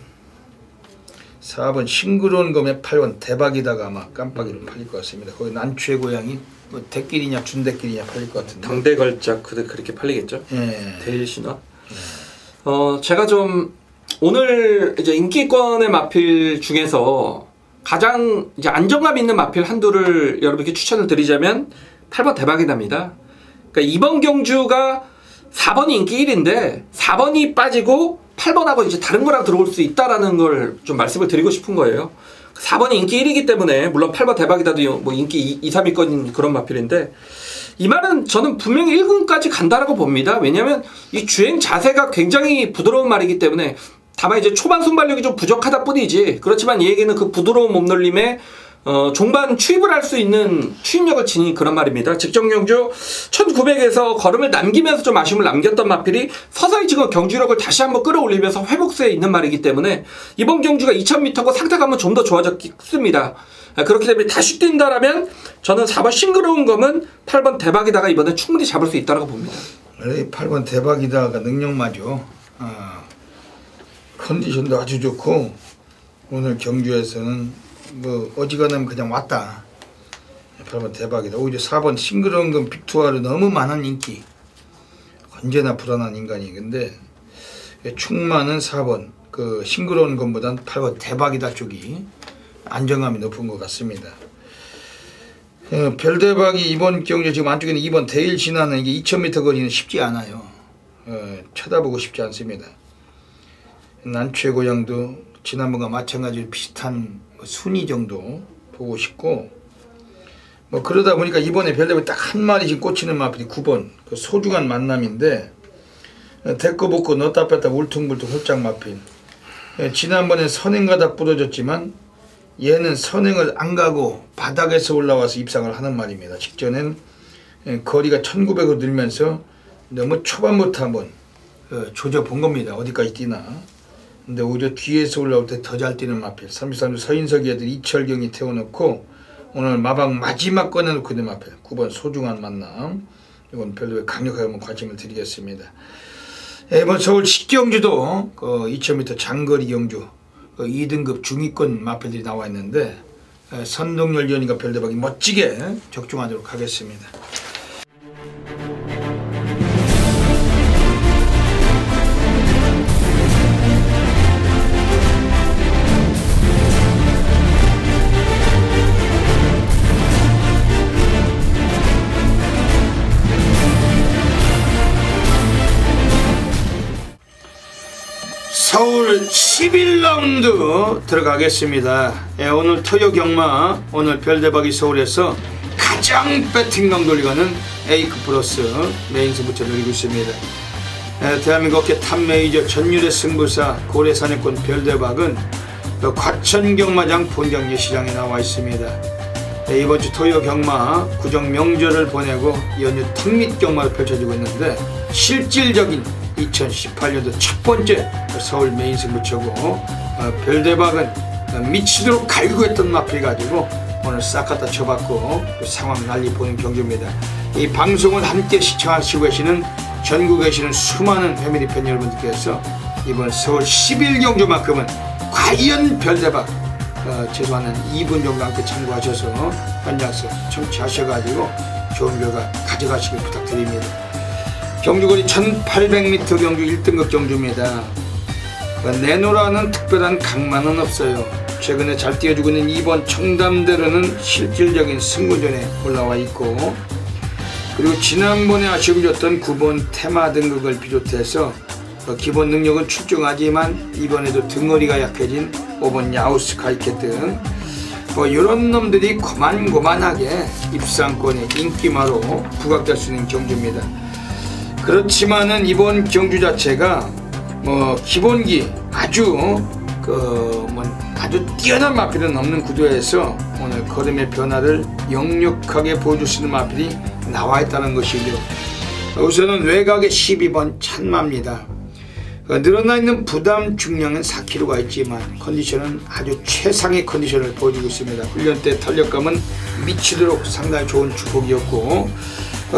[SPEAKER 1] 싱그러운 검에 8번 대박이다가 아마 깜빡이로 팔릴 것 같습니다. 거기 난추의 고양이 뭐 대끼리냐 준대끼리냐 팔릴 것 같은데.
[SPEAKER 2] 당대걸작 그렇게 팔리겠죠?
[SPEAKER 1] 예.
[SPEAKER 2] 데일 신화. 제가 좀 오늘 이제 인기권의 마필 중에서 가장 이제 안정감 있는 마필 한두를 여러분께 추천을 드리자면 8번 대박이답니다. 그러니까 이번 경주가 4번이 인기 1인데 4번이 빠지고 8번하고 이제 다른 거랑 들어올 수 있다라는 걸 좀 말씀을 드리고 싶은 거예요. 4번이 인기 1이기 때문에 물론 8번 대박이다도 뭐 인기 2, 3위권 그런 마필인데 이 말은 저는 분명히 1군까지 간다라고 봅니다. 왜냐하면 이 주행 자세가 굉장히 부드러운 말이기 때문에 다만 이제 초반 순발력이 좀 부족하다 뿐이지 그렇지만 얘에게는 그 부드러운 몸놀림에 종반 추입을 할 수 있는 추입력을 지닌 그런 말입니다. 직전 경주 1900에서 걸음을 남기면서 좀 아쉬움을 남겼던 마필이 서서히 지금 경주력을 다시 한번 끌어올리면서 회복세에 있는 말이기 때문에 이번 경주가 2000m고 상태감은 좀 더 좋아졌습니다. 그렇기 때문에 다시 뛴다라면 저는 4번 싱그러운 검은 8번 대박이다가 이번에 충분히 잡을 수 있다고 봅니다.
[SPEAKER 1] 8번 대박이다가 능력마죠. 컨디션도 아주 좋고 오늘 경주에서는 뭐 어지간하면 그냥 왔다. 8번 대박이다. 오히려 4번 싱그러운 건 빅투아르 너무 많은 인기. 언제나 불안한 인간이. 근데 충만은 4번 그 싱그러운 것보단 8번 대박이다 쪽이 안정감이 높은 것 같습니다. 별대박이 이번 경주 지금 안쪽에는 2번 대일 신화는 이게 2000m 거리는 쉽지 않아요. 쳐다보고 싶지 않습니다. 난추의 고향도 지난번과 마찬가지로 비슷한 순위 정도 보고 싶고 뭐 그러다 보니까 이번에 별대박이 딱 한 마리씩 꽂히는 마필이 9번 그 소중한 만남인데 데꼬 붙고 넣었다 뺐다 울퉁불퉁 홀짝 마필. 지난번에 선행가다 부러졌지만 얘는 선행을 안 가고 바닥에서 올라와서 입상을 하는 말입니다. 직전엔 거리가 1900으로 늘면서 너무 초반부터 한번 조져본 겁니다. 어디까지 뛰나. 근데 오히려 뒤에서 올라올 때 더 잘 뛰는 마필. 33주 서인석이 애들 이철경이 태워놓고 오늘 마방 마지막 꺼내놓고 있는 마필. 9번 소중한 만남. 이건 별로 강력하게 한번 관심을 드리겠습니다. 이번 서울 식경주도 2000m 장거리 경주 2등급 중위권 마필들이 나와 있는데 선동열 위원님과 별대박이 멋지게 적중하도록 하겠습니다. 서울 11라운드 들어가겠습니다. 오늘 토요 경마 오늘 별대박이 서울에서 가장 배팅감 돌리가는 A급 플러스 메인 승부처 누리고 있습니다. 대한민국 업계 탑 메이저 전율의 승부사 고래산해권 별대박은 과천 경마장 본경 예시장에 나와 있습니다. 이번 주 토요 경마 구정 명절을 보내고 연휴 턱밑 경마를 펼쳐지고 있는데 실질적인 2018년도 첫 번째 서울 메인 승부처고 별대박은 미치도록 갈구했던 마필 가지고 오늘 싹 갖다 쳐봤고 상황 난리 보는 경주입니다. 이 방송을 함께 시청하시고 계시는 전국에 계시는 수많은 패밀리 팬 여러분들께서 이번 서울 11경주만큼은 과연 별대박 최소한 2분 정도 함께 참고하셔서 현장에서 청취하셔가지고 좋은 결과 가져가시길 부탁드립니다. 경주거리 1800m 경주 1등급 경주입니다. 내노라는 특별한 강만은 없어요. 최근에 잘 뛰어주고 있는 2번 청담대로는 실질적인 승부전에 올라와 있고 그리고 지난번에 아쉬움 줬던 9번 테마 등극을 비롯해서 기본 능력은 출중하지만 이번에도 등거리가 약해진 5번 야우스카이켓 등 이런 놈들이 고만고만하게 입상권의 인기마로 부각될 수 있는 경주입니다. 그렇지만은 이번 경주 자체가 뭐 기본기 아주 뛰어난 마필은 없는 구도에서 오늘 걸음의 변화를 역력하게 보여줄 수 있는 마필이 나와 있다는 것이죠. 우선은 외곽의 12번 찬마입니다. 늘어나 있는 부담 중량은 4kg가 있지만 컨디션은 아주 최상의 컨디션을 보여주고 있습니다. 훈련 때 탄력감은 미치도록 상당히 좋은 주폭이었고,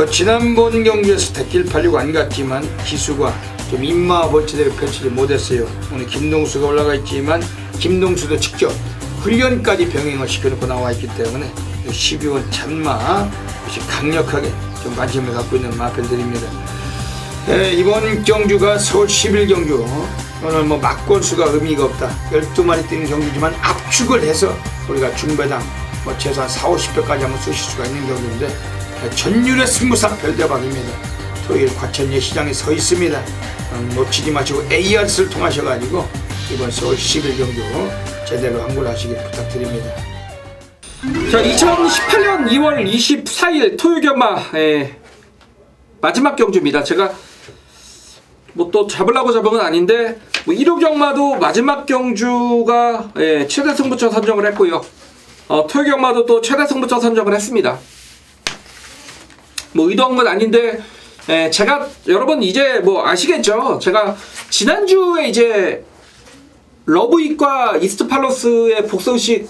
[SPEAKER 1] 지난번 경기에서 대길 팔려고 안 갔지만 기수가 좀 입마법을 제대로 펼치지 못했어요. 오늘 김동수가 올라가 있지만 김동수도 직접 훈련까지 병행을 시켜놓고 나와 있기 때문에 12번 찬마 역시 강력하게 좀 관심을 갖고 있는 마편들입니다. 이번 경주가 서울 10일 경주, 오늘 뭐 막골수가 의미가 없다. 12마리 뛰는 경주지만 압축을 해서 우리가 중배당 뭐 최소한 40~50배까지 한번 쓰실 수가 있는 경주인데, 전율의 승부사 별대박입니다. 토요일 과천 예시장에 서 있습니다. 놓치지 마시고 ARS를 통하셔가지고 이번 서울 10일 경주 제대로 항굴하시길 부탁드립니다.
[SPEAKER 2] 자, 2018년 2월 24일 토요일 경마 마지막 경주입니다. 제가 뭐 또 잡으려고 잡은 건 아닌데, 뭐 1호 경마도 마지막 경주가 최대 승부처 선정을 했고요. 토요일 경마도 또 최대 승부처 선정을 했습니다. 뭐 의도한 건 아닌데, 제가 여러분 이제 뭐 아시겠죠? 제가 지난주에 이제 러브잇과 이스트팔로스의 복승식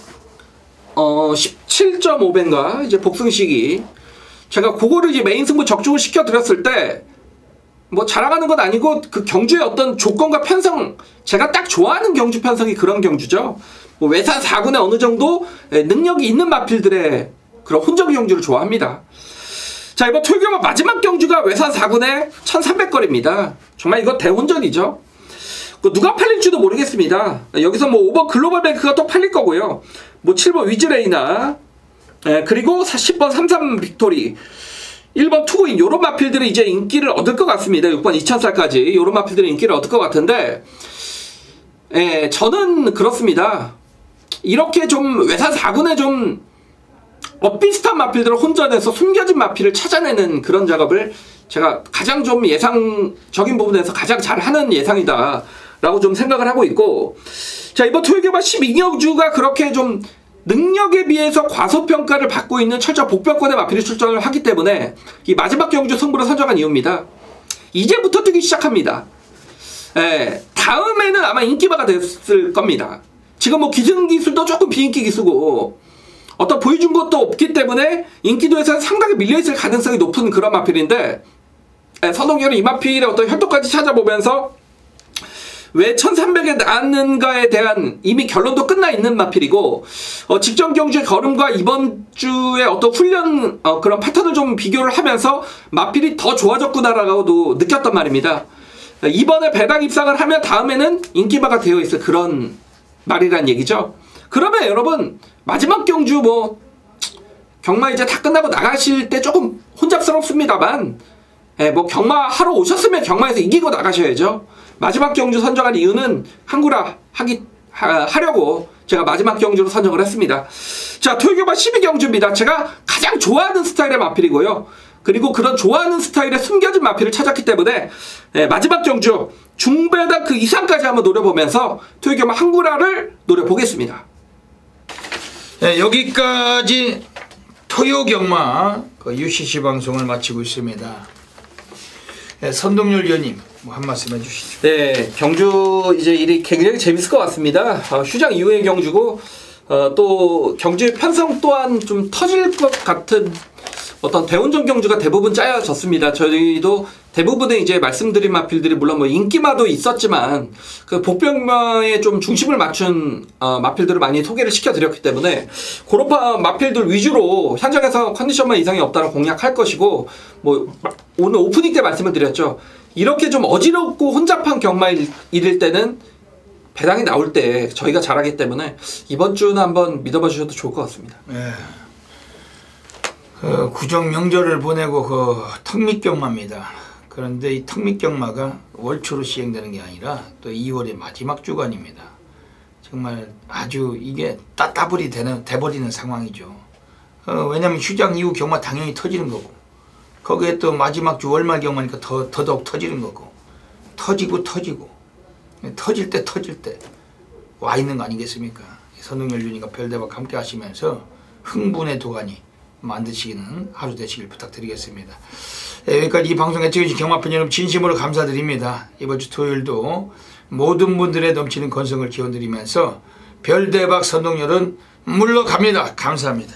[SPEAKER 2] 17.5배인가 이제 복승식이, 제가 그거를 이제 메인 승부 적중을 시켜 드렸을 때 뭐 자랑하는 건 아니고 그 경주의 어떤 조건과 편성, 제가 딱 좋아하는 경주 편성이 그런 경주죠. 뭐 외산 4군에 어느 정도 능력이 있는 마필들의 그런 혼정 경주를 좋아합니다. 자, 이번 토요일 경마 마지막 경주가 외산 4군에 1300거리입니다. 정말 이거 대혼전이죠. 누가 팔릴지도 모르겠습니다. 여기서 뭐 5번 글로벌뱅크가 또 팔릴 거고요. 뭐 7번 위즈레이나, 그리고 10번 삼삼 빅토리, 1번 투구인 요런 마필들이 이제 인기를 얻을 것 같습니다. 6번 2000살까지 요런 마필들이 인기를 얻을 것 같은데, 저는 그렇습니다. 이렇게 좀 외산 4군에 좀 비슷한 마필들을 혼전해서 숨겨진 마필을 찾아내는 그런 작업을 제가 가장 좀 예상적인 부분에서 가장 잘하는 예상이다 라고 좀 생각을 하고 있고, 자, 이번 토요일 경마 12경주가 그렇게 좀 능력에 비해서 과소평가를 받고 있는 철저 복병권의 마필이 출전을 하기 때문에 이 마지막 경주 승부를 선정한 이유입니다. 이제부터 뛰기 시작합니다. 다음에는 아마 인기마가 됐을 겁니다. 지금 뭐 기승기술도 조금 비인기 기수고 어떤 보여준 것도 없기 때문에 인기도에서는 상당히 밀려있을 가능성이 높은 그런 마필인데, 선홍열은 이 마필의 어떤 혈도까지 찾아보면서 왜 1300에 나왔는가에 대한 이미 결론도 끝나 있는 마필이고, 직전 경주의 걸음과 이번 주의 어떤 훈련 그런 패턴을 좀 비교를 하면서 마필이 더 좋아졌구나라고도 느꼈단 말입니다. 이번에 배당 입상을 하면 다음에는 인기마가 되어 있을 그런 말이란 얘기죠. 그러면 여러분 마지막 경주 뭐 경마 이제 다 끝나고 나가실 때 조금 혼잡스럽습니다만, 뭐 경마 하러 오셨으면 경마에서 이기고 나가셔야죠. 마지막 경주 선정한 이유는 항구라 하려고 제가 마지막 경주로 선정을 했습니다. 자, 토요일 경마 12경주입니다. 제가 가장 좋아하는 스타일의 마필이고요. 그리고 그런 좋아하는 스타일의 숨겨진 마필을 찾았기 때문에 마지막 경주 중배당 그 이상까지 한번 노려보면서 토요일 경마 항구라를 노려보겠습니다.
[SPEAKER 1] 여기까지 토요 경마 UCC 방송을 마치고 있습니다. 선동열 위원님 뭐 한 말씀 해주시죠.
[SPEAKER 2] 네, 경주 이제 일이 굉장히 재밌을 것 같습니다. 휴장 이후의 경주고, 또 경주의 편성 또한 좀 터질 것 같은 어떤 대운전 경주가 대부분 짜여졌습니다. 저희도 대부분의 이제 말씀드린 마필들이 물론 뭐 인기마도 있었지만 그 복병마에 좀 중심을 맞춘 마필들을 많이 소개를 시켜드렸기 때문에 그런 마필들 위주로 현장에서 컨디션만 이상이 없다는 공략할 것이고, 뭐 오늘 오프닝 때 말씀을 드렸죠. 이렇게 좀 어지럽고 혼잡한 경마일일 때는 배당이 나올 때 저희가 잘하기 때문에 이번 주는 한번 믿어봐 주셔도 좋을 것 같습니다.
[SPEAKER 1] 네. 구정 명절을 보내고 턱밑경마입니다. 그런데 이 턱밑경마가 월초로 시행되는 게 아니라 또 2월의 마지막 주간입니다. 정말 아주 이게 따따블이 돼버리는 상황이죠. 왜냐하면 휴장 이후 경마 당연히 터지는 거고, 거기에 또 마지막 주 월말 경마니까 더더욱 터지는 거고 터지고 터질 때 와 있는 거 아니겠습니까? 선동열륜이가 별대박 함께 하시면서 흥분의 도가니 만드시기는 하루 되시길 부탁드리겠습니다. 여기까지 이 방송 애청해주신 경마팬 여러분 진심으로 감사드립니다. 이번 주 토요일도 모든 분들의 넘치는 건성을 기원드리면서 별대박 선동열은 물러갑니다. 감사합니다.